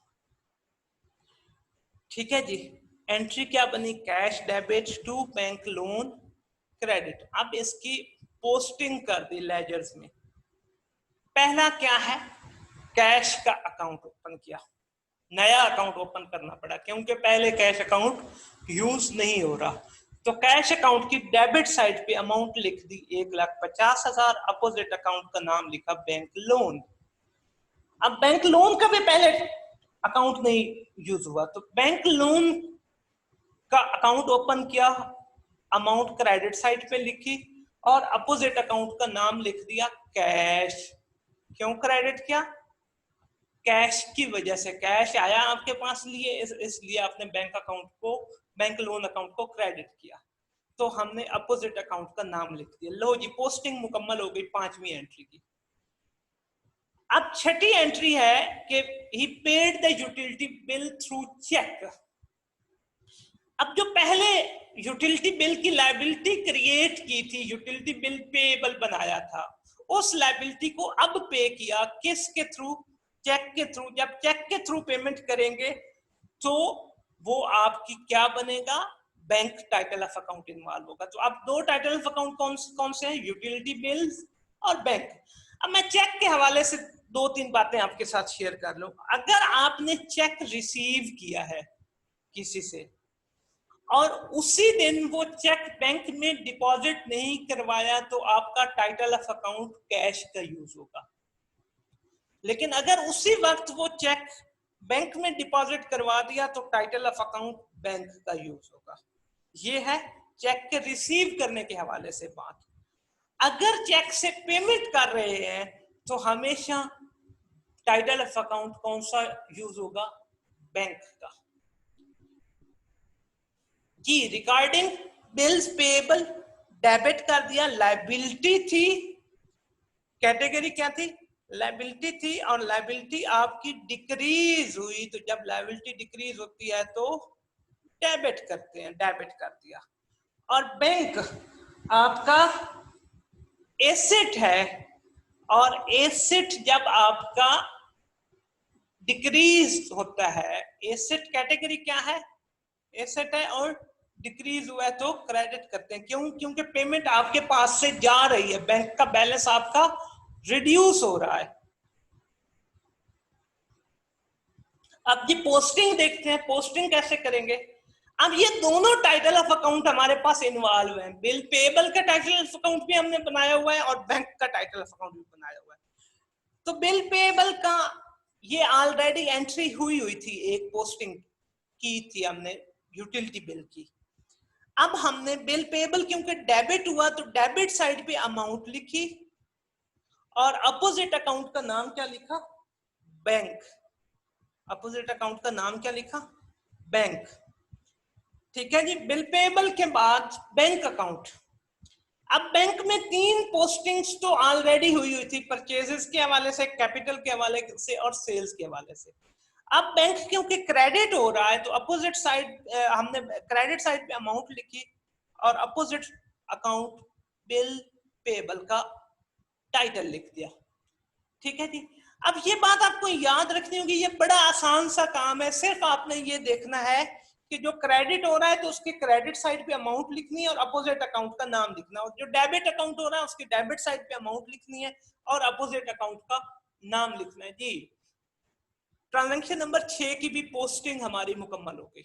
ठीक है जी, एंट्री क्या बनी? Cash debit to bank loan credit. अब इसकी पोस्टिंग कर दी लेजर्स में। पहला क्या है? कैश का अकाउंट ओपन किया, नया अकाउंट ओपन करना पड़ा क्योंकि पहले कैश अकाउंट यूज नहीं हो रहा। तो कैश अकाउंट की डेबिट साइड पे अमाउंट लिख दी 1,50,000, अपोजिट अकाउंट का नाम लिखा बैंक लोन। अब बैंक लोन का भी पहले अकाउंट नहीं यूज हुआ, तो बैंक लोन का अकाउंट ओपन किया, अमाउंट क्रेडिट साइड पे लिखी और अपोजिट अकाउंट का नाम लिख दिया कैश। क्यों क्रेडिट किया? कैश की वजह से, कैश आया आपके पास लिए, इसलिए आपने बैंक अकाउंट को, बैंक लोन अकाउंट को क्रेडिट किया। तो हमने अपोजिट अकाउंट का नाम लिख दिया। लो जी, पोस्टिंग मुकम्मल हो गई 5वीं एंट्री की। अब 6ठी एंट्री है कि he paid the utility bill through cheque. अब जो पहले यूटिलिटी बिल की लायबिलिटी क्रिएट की थी, यूटिलिटी बिल पेएबल बनाया था, उस लायबिलिटी को अब पे किया किसके थ्रू? चेक के थ्रू। जब चेक के थ्रू पेमेंट करेंगे तो वो आपकी क्या बनेगा? Bank title of account involve होगा। तो अब दो टाइटल ऑफ अकाउंट कौन से हैं? यूटिलिटी बिल्स और बैंक। अब मैं चेक के हवाले से 2-3 बातें आपके साथ शेयर कर लूं। अगर आपने चेक रिसीव किया है किसी से और उसी दिन वो चेक बैंक में डिपॉजिट नहीं करवाया, तो आपका टाइटल ऑफ अकाउंट कैश का यूज होगा। लेकिन अगर उसी वक्त वो चेक बैंक में डिपॉजिट करवा दिया तो टाइटल ऑफ अकाउंट बैंक का यूज होगा। ये है चेक के रिसीव करने के हवाले से बात। अगर चेक से पेमेंट कर रहे हैं तो हमेशा टाइटल ऑफ अकाउंट कौन सा यूज होगा? बैंक का। जी, रिगार्डिंग बिल्स पेएबल डेबिट कर दिया, लायबिलिटी थी, कैटेगरी क्या थी? लायबिलिटी थी, और लायबिलिटी आपकी डिक्रीज हुई। तो जब लायबिलिटी डिक्रीज होती है तो डेबिट करते हैं, डेबिट कर दिया। और बैंक आपका एसेट है, और एसेट जब आपका डिक्रीज होता है, एसेट कैटेगरी क्या है? एसेट है, और डिक्रीज हुआ है तो क्रेडिट करते हैं। क्यों? क्योंकि पेमेंट आपके पास से जा रही है, बैंक का बैलेंस आपका रिड्यूस हो रहा है। अब ये पोस्टिंग देखते हैं, पोस्टिंग कैसे करेंगे? अब ये दोनों टाइटल ऑफ अकाउंट हमारे पास इन्वॉल्व हैं। बिल पेएबल का टाइटल ऑफ अकाउंट भी हमने बनाया हुआ है और बैंक का टाइटल ऑफ अकाउंट भी बनाया हुआ है। तो बिल पेएबल का ये ऑलरेडी एंट्री हुई थी, एक पोस्टिंग की थी हमने यूटिलिटी बिल की। अब हमने बिल पेएबल क्योंकि डेबिट हुआ तो डेबिट साइड पे अमाउंट लिखी और अपोजिट अकाउंट का नाम क्या लिखा? बैंक। अपोजिट अकाउंट का नाम क्या लिखा? बैंक। ठीक है जी। बिल पेएबल के बाद बैंक अकाउंट। अब बैंक में 3 पोस्टिंग्स तो ऑलरेडी हुई थी, परचेजेस के हवाले से, कैपिटल के हवाले से और सेल्स के हवाले से। अब बैंक क्योंकि क्रेडिट हो रहा है तो अपोजिट साइड हमने क्रेडिट साइड पे अमाउंट लिखी और अपोजिट अकाउंट बिल पेएबल का टाइटल लिख दिया। ठीक है जी। अब ये बात आपको याद रखनी होगी, ये बड़ा आसान सा काम है। सिर्फ आपने ये देखना है कि जो क्रेडिट हो रहा है तो उसके क्रेडिट साइड पे अमाउंट लिखनी है और अपोजिट अकाउंट का नाम लिखना है, और जो डेबिट अकाउंट हो रहा है उसके डेबिट साइड पे अमाउंट लिखनी है और अपोजिट अकाउंट का नाम लिखना है जी। ट्रांजैक्शन नंबर 6 की भी पोस्टिंग हमारी मुकम्मल हो गई।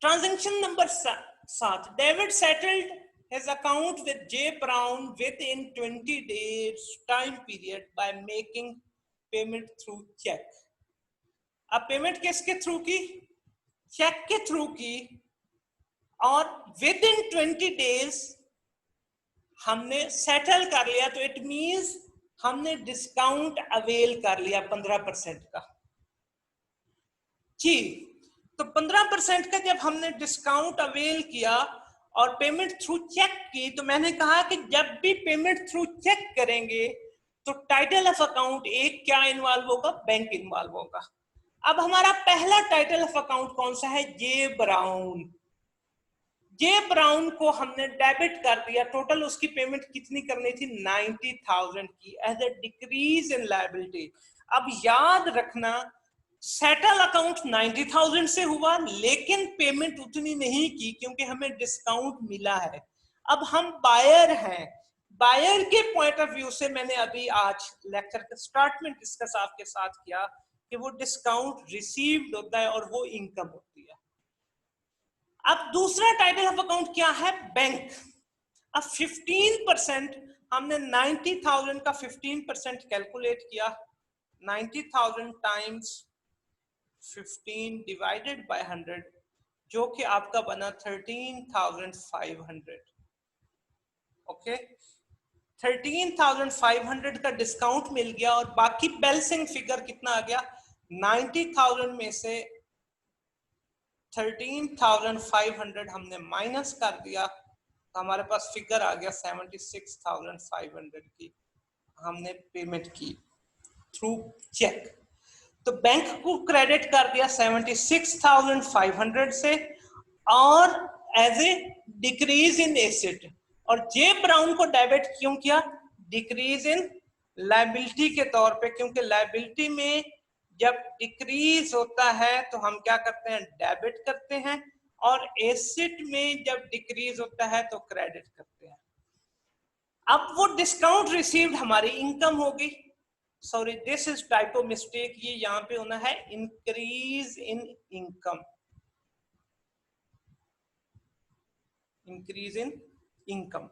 Transaction number 7, David settled his account with J Brown within 20 days time period by making payment through check। अब पेमेंट किसके थ्रू की? चेक के थ्रू की, और विद इन 20 डेज हमने सेटल कर लिया, तो इट मींस हमने डिस्काउंट अवेल कर लिया 15% का जी। तो 15% का जब हमने डिस्काउंट अवेल किया और पेमेंट थ्रू चेक की, तो मैंने कहा कि जब भी पेमेंट थ्रू चेक करेंगे तो टाइटल ऑफ अकाउंट एक क्या इन्वॉल्व होगा? बैंक इन्वॉल्व होगा। अब हमारा पहला टाइटल ऑफ अकाउंट कौन सा है? जे ब्राउन। जे ब्राउन को हमने डेबिट कर दिया, टोटल उसकी पेमेंट कितनी करनी थी? 90,000 की, as a decrease in liability. अब याद रखना, सेटल अकाउंट 90,000 से हुआ, लेकिन पेमेंट उतनी नहीं की क्योंकि हमें डिस्काउंट मिला है। अब हम बायर हैं, बायर के पॉइंट ऑफ व्यू से मैंने अभी आज लेक्चर के स्टार्ट में डिस्कस आपके साथ किया कि वो डिस्काउंट रिसीव्ड होता है और वो इनकम होती है। अब दूसरा टाइटल ऑफ अकाउंट क्या है? बैंक। अब 15% हमने 90,000 का 15% कैलकुलेट किया, 90,000 टाइम्स 15 डिवाइडेड बाय 100, जो कि आपका बना 13,500। ओके, 13,500 का डिस्काउंट मिल गया और बाकी बैलेंसिंग फिगर कितना आ गया? 90,000 में से 13,500 हमने माइनस कर दिया, तो हमारे पास फिगर आ गया 76,500 की हमने पेमेंट की थ्रू चेक। तो बैंक को क्रेडिट कर दिया 76,500 से और as a decrease in asset, और जे ब्राउन को डेबिट क्यों किया? डिक्रीज इन लायबिलिटी के तौर पे, क्योंकि लायबिलिटी में जब डिक्रीज होता है तो हम क्या करते हैं? डेबिट करते हैं, और एसेट में जब डिक्रीज होता है तो क्रेडिट करते हैं। अब वो डिस्काउंट रिसीव्ड हमारी इनकम होगी। Sorry, this is typo mistake, ये यहां पे होना है increase in income, increase in income.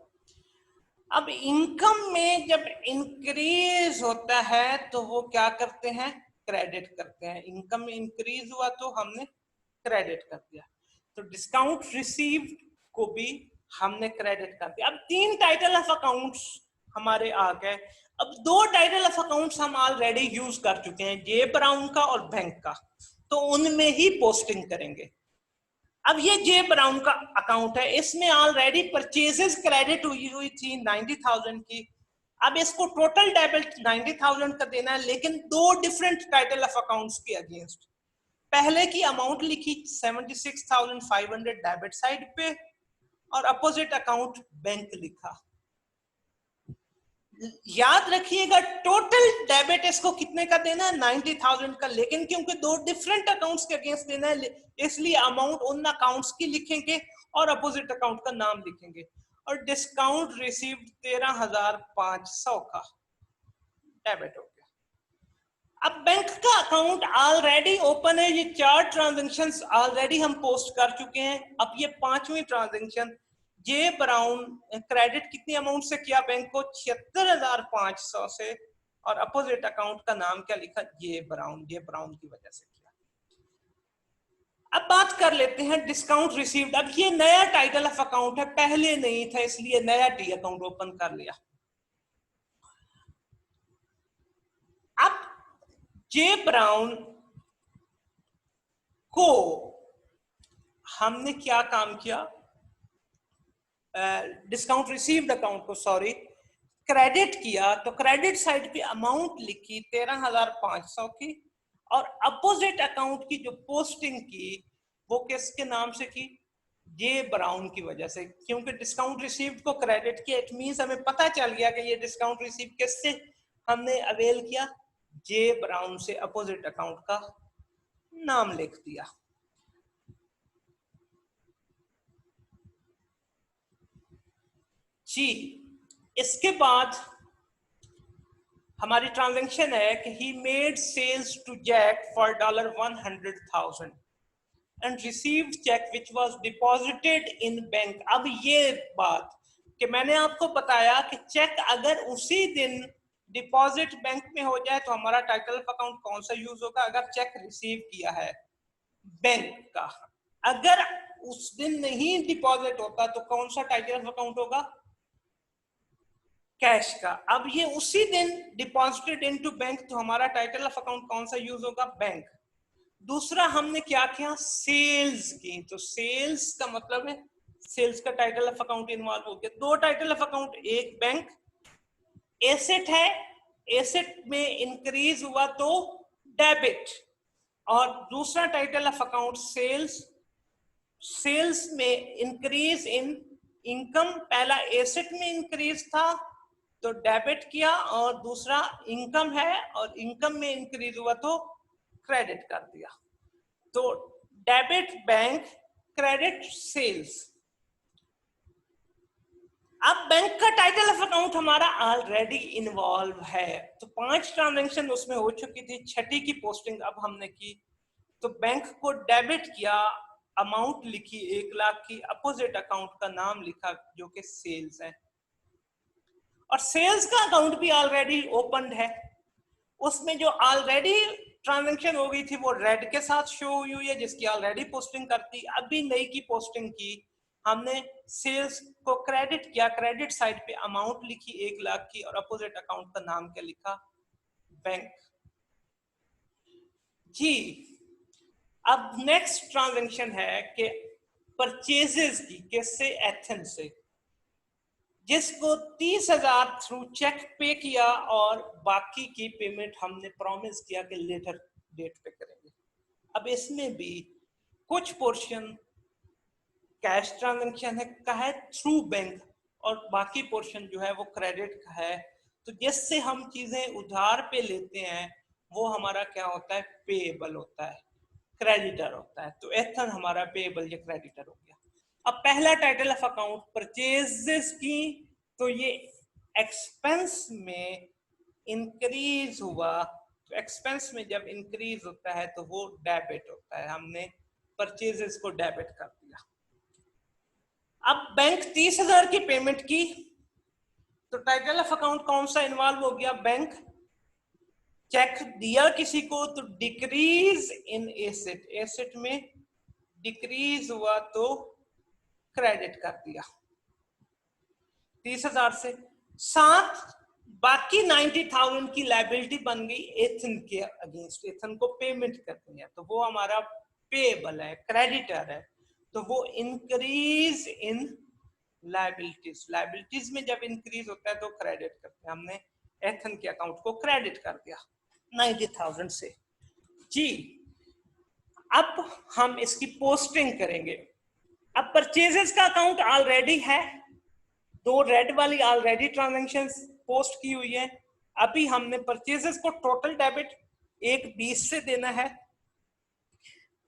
अब इनकम में जब इंक्रीज होता है तो वो क्या करते हैं? क्रेडिट करते हैं। इनकम में इंक्रीज हुआ तो हमने क्रेडिट कर दिया, तो डिस्काउंट रिसीव्ड को भी हमने क्रेडिट कर दिया। अब 3 टाइटल ऑफ अकाउंट्स हमारे आ गए। अब 2 टाइटल ऑफ अकाउंट्स हम ऑलरेडी यूज कर चुके हैं, जे ब्राउन का और बैंक का, तो उनमें ही पोस्टिंग करेंगे। अब ये जे ब्राउन का अकाउंट है, इसमें ऑलरेडी परचेजेस क्रेडिट हुई थी 90,000 की। अब इसको टोटल डेबिट 90,000 का देना है, लेकिन 2 डिफरेंट टाइटल ऑफ अकाउंट्स के अगेंस्ट। पहले की अमाउंट लिखी 76,500 डेबिट साइड पे और अपोजिट अकाउंट बैंक लिखा। याद रखिएगा, टोटल डेबिट इसको कितने का देना है? 90,000 का, लेकिन क्योंकि 2 डिफरेंट अकाउंट्स के अगेंस्ट देना है, इसलिए अमाउंट उन अकाउंट्स की लिखेंगे और अपोजिट अकाउंट का नाम लिखेंगे। और डिस्काउंट रिसीव्ड 13,500 का डेबिट हो गया। अब बैंक का अकाउंट ऑलरेडी ओपन है, ये 4 ट्रांजैक्शंस ऑलरेडी हम पोस्ट कर चुके हैं। अब ये 5वीं ट्रांजैक्शन, जे ब्राउन क्रेडिट कितनी अमाउंट से किया बैंक को? 76,500 से, और अपोजिट अकाउंट का नाम क्या लिखा? जे ब्राउन, जे ब्राउन की वजह से किया। अब बात कर लेते हैं डिस्काउंट रिसीव्ड। अब ये नया टाइटल ऑफ अकाउंट है, पहले नहीं था, इसलिए नया टी अकाउंट ओपन कर लिया। अब जे ब्राउन को हमने क्या काम किया? डिस्काउंट रिसीव्ड अकाउंट को सॉरी क्रेडिट किया, तो क्रेडिट साइड पे अमाउंट लिखी 13,500 की, और अपोजिट अकाउंट की जो पोस्टिंग की वो किसके नाम से की? जे ब्राउन की वजह से, क्योंकि डिस्काउंट रिसीव्ड को क्रेडिट किया, इट मींस हमें पता चल गया कि ये डिस्काउंट रिसीव किससे हमने अवेल किया? जे ब्राउन से। अपोजिट अकाउंट का नाम लिख दिया। जी, इसके बाद हमारी ट्रांजैक्शन है कि he made sales to Jack for $100,000 and received cheque which was deposited in bank. अब ये बात कि मैंने आपको बताया कि चेक अगर उसी दिन डिपॉजिट बैंक में हो जाए तो हमारा टाइटल ऑफ अकाउंट कौन सा यूज होगा? अगर चेक रिसीव किया है बैंक का, अगर उस दिन नहीं डिपॉजिट होता तो कौन सा टाइटल ऑफ अकाउंट होगा? कैश का। अब ये उसी दिन डिपॉजिटेड इनटू बैंक, तो हमारा टाइटल ऑफ अकाउंट कौन सा यूज होगा? बैंक। दूसरा हमने क्या किया? सेल्स की, तो सेल्स का मतलब है सेल्स का टाइटल ऑफ अकाउंट इन्वॉल्व हो गया। दो टाइटल ऑफ अकाउंट, एक बैंक एसेट है, एसेट में इंक्रीज हुआ तो डेबिट, और दूसरा title of account sales, sales में इंक्रीज इन इनकम। पहला एसेट में इंक्रीज था तो डेबिट किया, और दूसरा इनकम है और इनकम में इंक्रीज हुआ तो क्रेडिट कर दिया। तो डेबिट बैंक, क्रेडिट सेल्स। अब बैंक का टाइटल ऑफ अकाउंट हमारा ऑलरेडी इन्वॉल्व है, तो 5 ट्रांजैक्शन उसमें हो चुकी थी, छठी की पोस्टिंग अब हमने की। तो बैंक को डेबिट किया, अमाउंट लिखी 1 लाख की, अपोजिट अकाउंट का नाम लिखा जो कि सेल्स है, और सेल्स का अकाउंट भी ऑलरेडी ओपन है। उसमें जो ऑलरेडी ट्रांजैक्शन हो गई थी वो रेड के साथ शो हुई है, जिसकी ऑलरेडी पोस्टिंग करती। अभी नई की पोस्टिंग की हमने, सेल्स को क्रेडिट किया, क्रेडिट साइड पे अमाउंट लिखी 1 लाख की, और अपोजिट अकाउंट का नाम क्या लिखा? बैंक। जी, अब नेक्स्ट ट्रांजैक्शन है कि परचेजेस की, किससे? एथन से, जिसको 30,000 थ्रू चेक पे किया, और बाकी की पेमेंट हमने प्रॉमिस किया कि लेटर डेट पे करेंगे। अब इसमें भी कुछ पोर्शन कैश ट्रांजैक्शन है का है थ्रू बैंक, और बाकी पोर्शन जो है वो क्रेडिट का है। तो जिससे हम चीजें उधार पे लेते हैं वो हमारा क्या होता है? पेएबल होता है, क्रेडिटर होता है। तो एथन हमारा पेएबल या क्रेडिटर हो गया। अब पहला टाइटल ऑफ अकाउंट परचेजेस की, तो ये एक्सपेंस में इंक्रीज हुआ, तो एक्सपेंस में जब इंक्रीज होता है तो वो डेबिट होता है, हमने परचेजेस को डेबिट कर दिया। अब बैंक 30,000 की पेमेंट की, तो टाइटल ऑफ अकाउंट कौन सा इन्वॉल्व हो गया? बैंक। चेक दिया किसी को तो डिक्रीज इन एसेट, एसेट में डिक्रीज हुआ तो क्रेडिट कर दिया 30,000 से। साथ बाकी 90,000 की लायबिलिटी बन गई एथन के अगेंस्ट, एथन को पेमेंट करनी है, तो वो हमारा पेएबल है, क्रेडिटर है। तो वो इंक्रीज इन लायबिलिटीज, लायबिलिटीज में जब इंक्रीज होता है तो क्रेडिट करते हैं, हमने एथन के अकाउंट को क्रेडिट कर दिया 90,000 से। जी, अब हम इसकी पोस्टिंग करेंगे। अब परचेजेस का अकाउंट ऑलरेडी है, 2 रेड वाली ऑलरेडी ट्रांजैक्शंस पोस्ट की हुई है। अभी हमने परचेजेस को टोटल डेबिट 120 से देना है,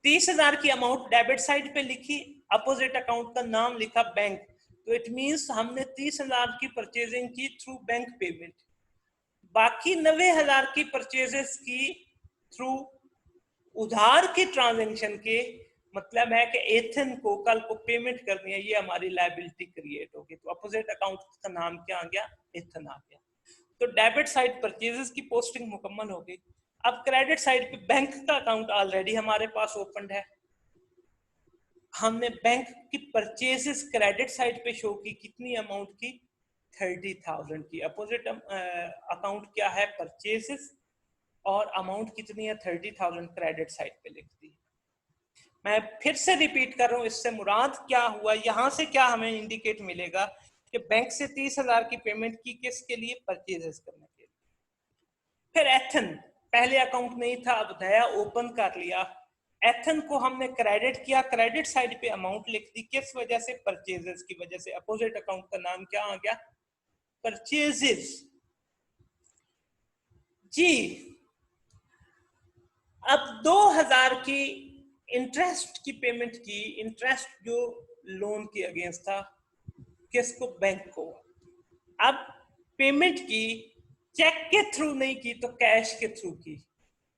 30,000 की अमाउंट डेबिट साइड पे लिखी, अपोजिट अकाउंट का नाम लिखा बैंक। तो इट मींस हमने 30,000 की परचेजिंग की थ्रू बैंक पेमेंट, बाकी 90,000 की परचेजेस की थ्रू उधार की ट्रांजैक्शन के। मतलब है कि एथन को कल को पेमेंट करनी है, ये हमारी लायबिलिटी क्रिएट होगी, तो अपोजिट अकाउंट का नाम क्या आ गया? एथन आ गया। तो डेबिट साइड परचेजेस की पोस्टिंग मुकम्मल हो गई। अब क्रेडिट साइड पे बैंक का अकाउंट ऑलरेडी हमारे पास ओपन है, हमने बैंक की परचेजेस क्रेडिट साइड पे शो की, कितनी अमाउंट की? 30,000 की। अपोजिट अकाउंट क्या है? परचेजेस, और अमाउंट कितनी है? 30,000 क्रेडिट साइड पे लिख दी। मैं फिर से रिपीट कर रहा हूं, इससे मुराद क्या हुआ, यहां से क्या हमें इंडिकेट मिलेगा कि बैंक से 30,000 की पेमेंट की, किसके लिए? परचेजेस करने के लिए। फिर एथन, पहले अकाउंट नहीं था, अब नया ओपन कर लिया, एथन को हमने क्रेडिट किया, क्रेडिट साइड पे अमाउंट लिख दी, किस वजह से? परचेजेस की वजह से। अपोजिट अकाउंट का नाम क्या आ गया? परचेजेस। जी, अब 2,000 की इंटरेस्ट की पेमेंट की, इंटरेस्ट जो लोन के अगेंस्ट था, किसको? बैंक को। अब पेमेंट की चेक के थ्रू नहीं की तो कैश के थ्रू की,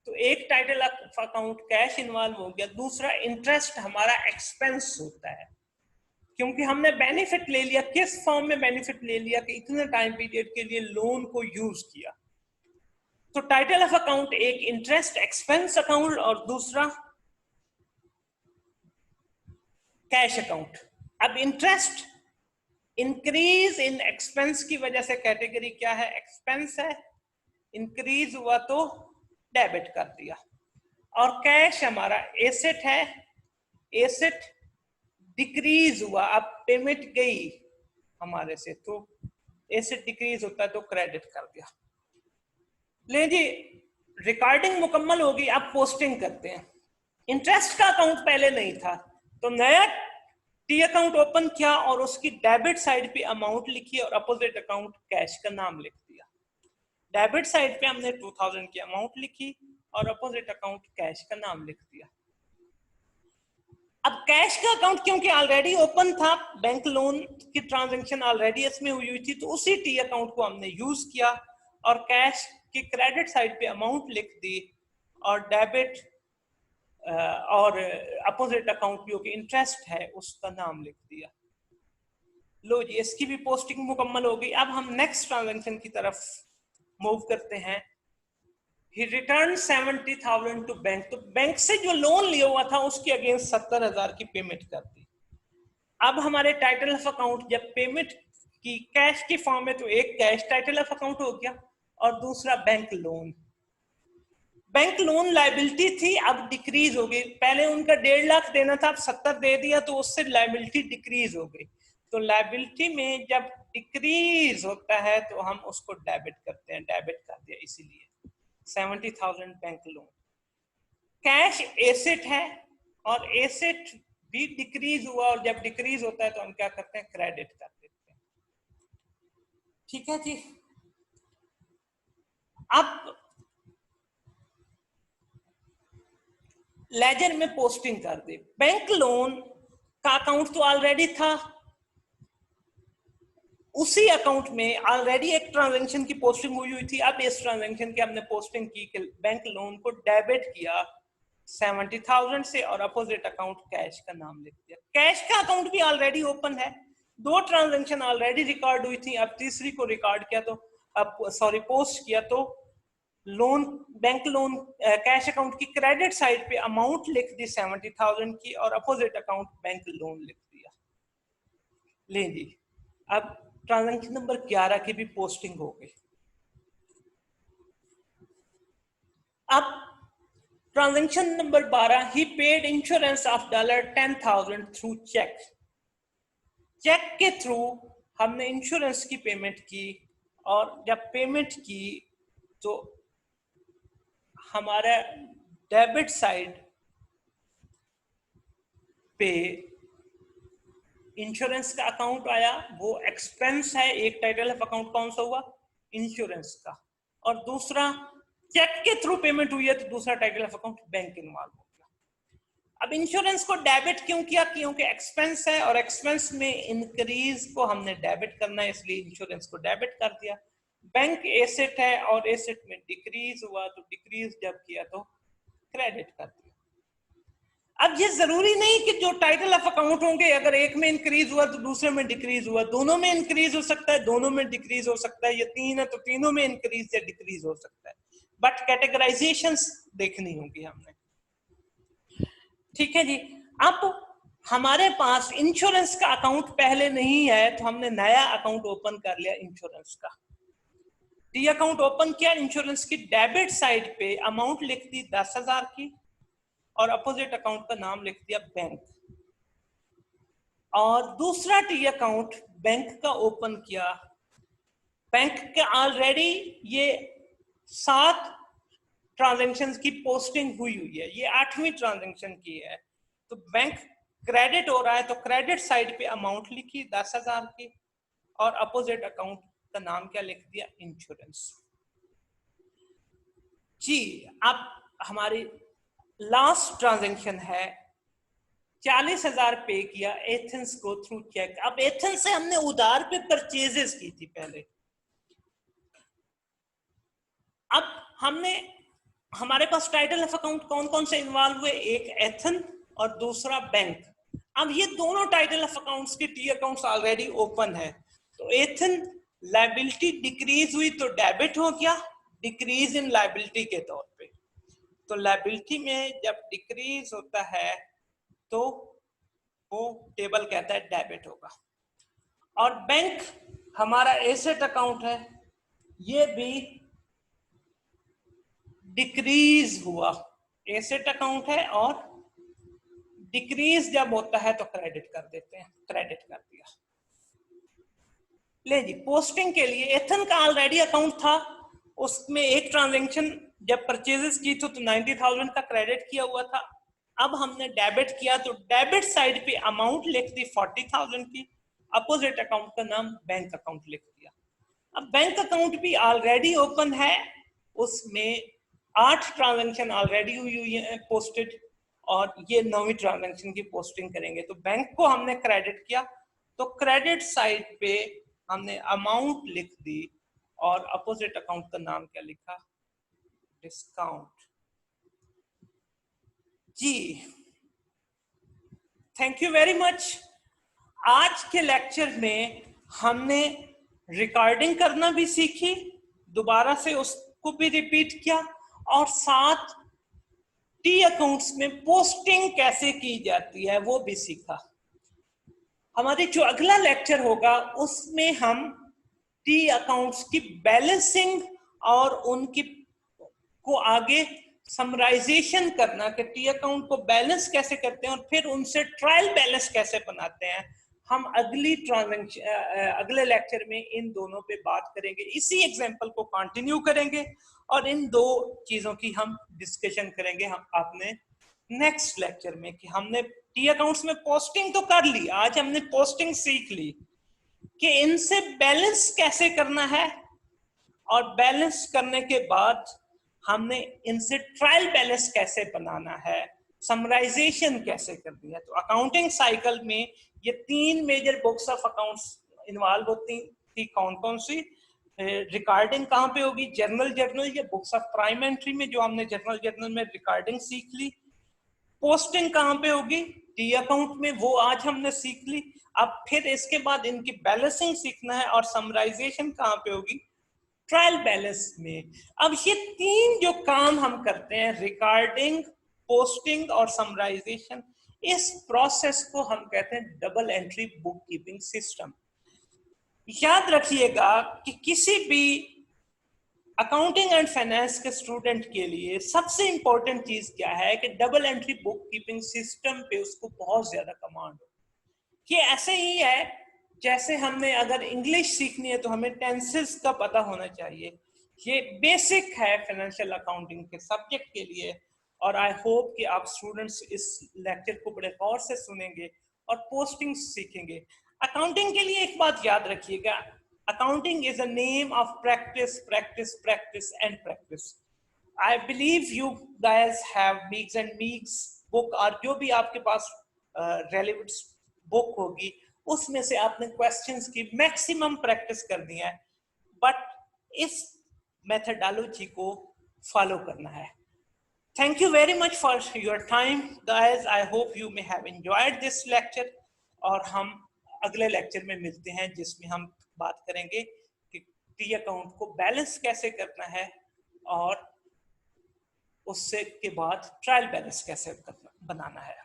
तो एक title of account cash involve हो गया, दूसरा इंटरेस्ट हमारा एक्सपेंस होता है क्योंकि हमने बेनिफिट ले लिया। किस फॉर्म में बेनिफिट ले लिया कि इतने टाइम पीरियड के लिए लोन को यूज किया। तो टाइटल ऑफ अकाउंट एक इंटरेस्ट एक्सपेंस अकाउंट और दूसरा कैश अकाउंट। अब इंटरेस्ट इंक्रीज इन एक्सपेंस की वजह से कैटेगरी क्या है, एक्सपेंस है, इंक्रीज हुआ तो डेबिट कर दिया। और कैश हमारा एसेट है, एसेट डिक्रीज हुआ, अब पेमेंट गई हमारे से तो एसेट डिक्रीज होता है तो क्रेडिट कर दिया। ले जी, रिकॉर्डिंग मुकम्मल होगी, अब पोस्टिंग करते हैं। इंटरेस्ट का अकाउंट पहले नहीं था तो नया टी अकाउंट ओपन किया और उसकी डेबिट साइड पे अमाउंट लिखी और अपोजिट अकाउंट कैश का नाम लिख दिया। डेबिट साइड पे हमने 2000 की अमाउंट लिखी और अपोजिट अकाउंट कैश का नाम लिख दिया। अब कैश का अकाउंट क्योंकि ऑलरेडी ओपन था, बैंक लोन की ट्रांजैक्शन ऑलरेडी इसमें हुई थी, तो उसी टी अकाउंट को हमने यूज किया और कैश की क्रेडिट साइड पे अमाउंट लिख दी और डेबिट और अपोजिट अकाउंट जो कि इंटरेस्ट है उसका नाम लिख दिया। लो जी, इसकी भी पोस्टिंग मुकम्मल हो गई। अब हम नेक्स्ट ट्रांजैक्शन की तरफ मूव करते हैं। He returned 70,000 to बैंक, तो बैंक से जो लोन लिया हुआ था उसके अगेंस्ट 70,000 की पेमेंट कर दी। अब हमारे टाइटल ऑफ अकाउंट जब पेमेंट की कैश की फॉर्म में, तो एक कैश टाइटल ऑफ अकाउंट हो गया और दूसरा bank loan. Bank loan liability थी, अब डिक्रीज हो गई। पहले उनका 1.5 लाख देना था, अब 70 दे दिया तो उससे लायबिलिटी डिक्रीज हो गई। तो लायबिलिटी में जब डिक्रीज होता है तो हम उसको डेबिट करते हैं, डेबिट कर दिया इसीलिए 70,000 बैंक लोन। कैश एसेट है और एसेट भी डिक्रीज हुआ और जब डिक्रीज होता है तो हम क्या करते हैं, क्रेडिट कर देते हैं। ठीक है जी। अब लेजर में पोस्टिंग कर दी। बैंक लोन का अकाउंट तो ऑलरेडी था, उसी अकाउंट में ऑलरेडी एक ट्रांजैक्शन की पोस्टिंग हुई थी। अब इस ट्रांजैक्शन की हमने पोस्टिंग की कि बैंक लोन को डेबिट किया 70,000 से और अपोजिट अकाउंट कैश का नाम लिख दिया। कैश का अकाउंट भी ऑलरेडी ओपन है, 2 ट्रांजैक्शन ऑलरेडी रिकॉर्ड हुई थी, अब तीसरी को रिकॉर्ड किया तो पोस्ट किया तो loan, bank loan cash account की क्रेडिट साइड पे अमाउंट लिख दी 70,000 की और अपोजिट अकाउंट बैंक लोन लिख दिया। ले जी, अब ट्रांजैक्शन नंबर 11 की भी पोस्टिंग हो गई। अब transaction number 12, he paid insurance of $10,000 through cheque. Cheque के थ्रू हमने इंश्योरेंस की पेमेंट की और जब पेमेंट की तो हमारा डेबिट साइड पे इंश्योरेंस का अकाउंट आया, वो एक्सपेंस है। एक टाइटल ऑफ अकाउंट कौन सा हुआ, इंश्योरेंस का, और दूसरा चेक के थ्रू पेमेंट हुई है तो दूसरा title of account bank involve हो गया। अब इंश्योरेंस को डेबिट क्यों किया, क्योंकि एक्सपेंस है और एक्सपेंस में इंक्रीज को हमने डेबिट करना है, इसलिए इंश्योरेंस को डेबिट कर दिया। बैंक एसेट है और एसेट में डिक्रीज हुआ तो डिक्रीज जब किया तो क्रेडिट कर दिया। अब ये जरूरी नहीं कि जो टाइटल ऑफ अकाउंट होंगे अगर एक में इंक्रीज हुआ तो दूसरे में डिक्रीज हुआ, दोनों में इंक्रीज हो सकता है, दोनों में डिक्रीज हो सकता है। ये 3 है तो तीनों में इंक्रीज या डिक्रीज हो सकता है, बट कैटेगराइजेशंस देखनी होगी हमने। ठीक है जी। अब हमारे पास इंश्योरेंस का अकाउंट पहले नहीं है तो हमने नया अकाउंट ओपन कर लिया इंश्योरेंस का। टी अकाउंट ओपन किया, इंश्योरेंस की डेबिट साइड पे अमाउंट लिख दी 10,000 की और अपोजिट अकाउंट का नाम लिख दिया बैंक, और दूसरा टी अकाउंट बैंक का ओपन किया। बैंक के ऑलरेडी ये 7 ट्रांजैक्शन की पोस्टिंग हुई है, ये 8वीं ट्रांजैक्शन की है। तो बैंक क्रेडिट हो रहा है तो क्रेडिट साइड पे अमाउंट लिखी 10,000 की और अपोजिट अकाउंट का नाम क्या लिख दिया, इंश्योरेंस। जी, अब हमारी लास्ट ट्रांजैक्शन है 40,000 पे किया एथेंस को थ्रू चेक। अब एथेंस से हमने उधार पे परचेजेस की थी पहले। अब हमने, हमारे पास टाइटल ऑफ अकाउंट कौन कौन से इन्वॉल्व हुए, एक एथन और दूसरा बैंक। अब ये दोनों टाइटल ऑफ अकाउंट्स की टी अकाउंट्स ऑलरेडी ओपन है, तो एथन लायबिलिटी डिक्रीज हुई तो डेबिट हो गया, डिक्रीज इन लायबिलिटी के तौर पे। तो लायबिलिटी में जब डिक्रीज होता है तो वो टेबल कहता है डेबिट होगा। और बैंक हमारा एसेट अकाउंट है, ये भी डिक्रीज हुआ, एसेट अकाउंट है और डिक्रीज जब होता है तो क्रेडिट कर देते हैं, क्रेडिट कर दिया। ले जी, पोस्टिंग के लिए एथन का ऑलरेडी अकाउंट था, उसमें एक ट्रांजैक्शन जब परचेजेस की थी तो 90,000 का क्रेडिट किया हुआ था। अब हमने डेबिट किया तो डेबिट साइड पे अमाउंट लिख दी 40,000 की, अपोजिट अकाउंट का नाम बैंक अकाउंट लिख दिया। अब बैंक अकाउंट भी ऑलरेडी ओपन है, उसमें 8 ट्रांजैक्शन ऑलरेडी हुई है पोस्टेड, और ये 9वीं ट्रांजैक्शन की पोस्टिंग करेंगे। तो बैंक को हमने क्रेडिट किया तो क्रेडिट साइड पे हमने अमाउंट लिख दी और अपोजिट अकाउंट का नाम क्या लिखा, डिस्काउंट। जी थैंक यू वेरी मच। आज के लेक्चर में हमने रिकॉर्डिंग करना भी सीखी, दोबारा से उसको भी रिपीट किया, और साथ टी अकाउंट्स में पोस्टिंग कैसे की जाती है वो भी सीखा। हमारी जो अगला लेक्चर होगा उसमें हम टी अकाउंट्स की बैलेंसिंग और उनकी को आगे समराइजेशन करना कि टी अकाउंट को बैलेंस कैसे करते हैं और फिर उनसे ट्रायल बैलेंस कैसे बनाते हैं, हम अगली ट्रांजैक्शन अगले लेक्चर में इन दोनों पे बात करेंगे। इसी एग्जांपल को कंटिन्यू करेंगे और इन दो चीजों की हम डिस्कशन करेंगे हम अपने नेक्स्ट लेक्चर में, कि हमने टी अकाउंट्स में पोस्टिंग तो कर ली, आज हमने पोस्टिंग सीख ली कि इनसे बैलेंस कैसे करना है, और बैलेंस करने के बाद हमने इनसे ट्रायल बैलेंस कैसे बनाना है, समराइजेशन कैसे करनी है। तो अकाउंटिंग साइकिल में ये 3 major books of accounts involve होती थी, कौन कौन सी, रिकॉर्डिंग कहाँ पे होगी, जर्नल या बुक्स ऑफ प्राइम एंट्री में जो हमने जर्नल में रिकॉर्डिंग सीख ली, पोस्टिंग कहाँ पे होगी, टी अकाउंट में, वो आज हमने सीख ली। अब फिर इसके बाद इनकी बैलेंसिंग सीखना है, और समराइजेशन कहाँ पे होगी, ट्रायल बैलेंस में। अब ये 3 जो काम हम करते हैं, रिकॉर्डिंग, पोस्टिंग और समराइजेशन, इस प्रोसेस को हम कहते हैं double entry book keeping system. याद रखिएगा कि किसी भी अकाउंटिंग एंड फाइनेंस के स्टूडेंट के लिए सबसे इंपॉर्टेंट चीज क्या है कि double entry book keeping system पे उसको बहुत ज्यादा कमांड हो। ये ऐसे ही है जैसे हमने अगर इंग्लिश सीखनी है तो हमें टेंसेस का पता होना चाहिए, ये बेसिक है फाइनेंशियल अकाउंटिंग के सब्जेक्ट के लिए। और आई होप कि आप स्टूडेंट्स इस लेक्चर को बड़े गौर से सुनेंगे और पोस्टिंग सीखेंगे। अकाउंटिंग के लिए एक बात याद रखिएगा, accounting is a name of practice, practice, practice and practice. I believe you guys have Meeks and Meeks book, और जो भी आपके पास रेलेवेंट बुक होगी उसमें से आपने क्वेश्चंस की मैक्सिमम प्रैक्टिस करनी है, बट इस मेथडोलॉजी को फॉलो करना है। Thank you very much for your time guys. I hope you may have enjoyed this lecture, और हम अगले लेक्चर में मिलते हैं जिसमें हम बात करेंगे कि टी अकाउंट को बैलेंस कैसे करना है और उससे के बाद ट्रायल बैलेंस कैसे बनाना है।